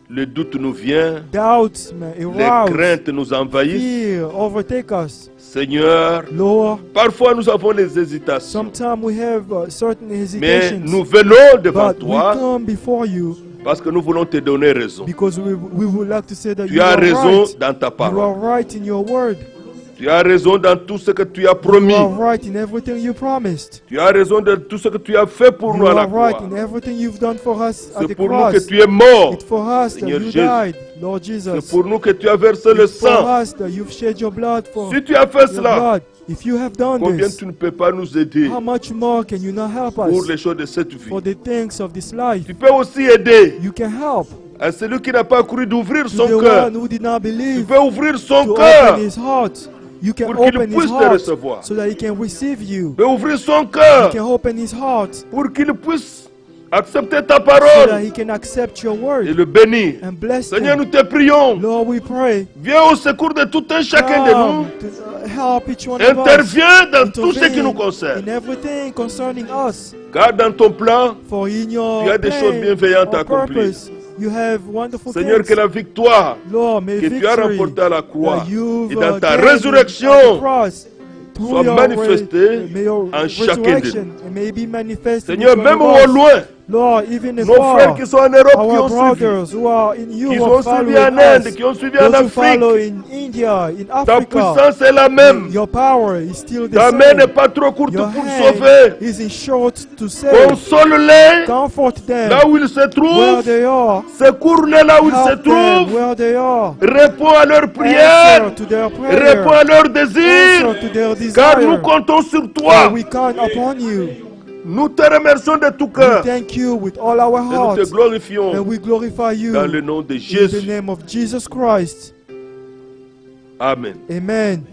le doute nous vient, doubts may les arouse, craintes nous envahissent. fear overtake us. Seigneur, Lord, parfois nous avons des hésitations, sometimes we have certain mais hesitations, nous venons devant but we toi come before you parce que nous voulons te donner raison. because we would like to say that Tu you as are raison right. dans ta You parole. are right in your word. Tu as raison dans tout ce que tu as You promis. are right in everything you promised. Tu as raison dans tout ce que tu as fait pour You nous à la are right croix. in everything you've done for us at C'est the pour nous que cross. tu es mort. It's for us that Seigneur you Jésus. died, Lord C'est Jesus. pour nous que tu as versé le It's for sang. us that you've shed your blood for. Si tu as fait Your cela, blood. If you have done combien this, tu ne peux pas nous aider how much more can you not help pour us les choses de cette vie? for the things of this life? Tu peux aussi aider You can help à celui qui n'a pas cru d'ouvrir to son the cœur. one who did not Tu believe peux ouvrir son to cœur open his heart. You can pour qu'il open his puisse te heart recevoir. so that he can receive you. Tu peux ouvrir son You cœur can open his heart pour qu'il puisse accepter ta so that parole he can accept your et word le bénir. and bless Seigneur, him. nous te prions. Lord, we pray. Viens au secours de tout un chacun de nous. Come to help each one of us. Interviens dans tout ce qui nous Intervene concerne. in everything concerning us. Car dans ton plan, For in your tu as des plan choses bienveillantes à or accomplir. purpose, you have wonderful Seigneur, things. que la victoire Lord, may que tu as victory remportée à la croix that you've, et dans ta gained at the résurrection cross, through soit your manifestée may your en chacun de resurrection, and may be manifested in Seigneur, each one même of au us. loin, Lord, even nos frères afar, qui sont en Europe, qui our ont suivi, brothers who are in qui Europe ont suivi following en Inde, us, qui ont suivi en those who follow Afrique, in India, in ta Africa, puissance est la même. your power is still the Ta main n'est same. pas trop courte Your pour hand sauver. is in short to save. Console-les Comfort them là où ils se where trouvent. they are. Secours-les là où ils se Help them trouvent. where they are. Réponds à leurs prières. Answer to their prayer. Réponds à leurs désirs. Answer to their Car nous desire. comptons sur For toi. we count upon you. Nous te remercions de tout We cœur. thank you with all our Et nous te hearts. And glorifions we glorify you dans le nom de in the Jésus. name of Jesus Christ. Amen. Amen.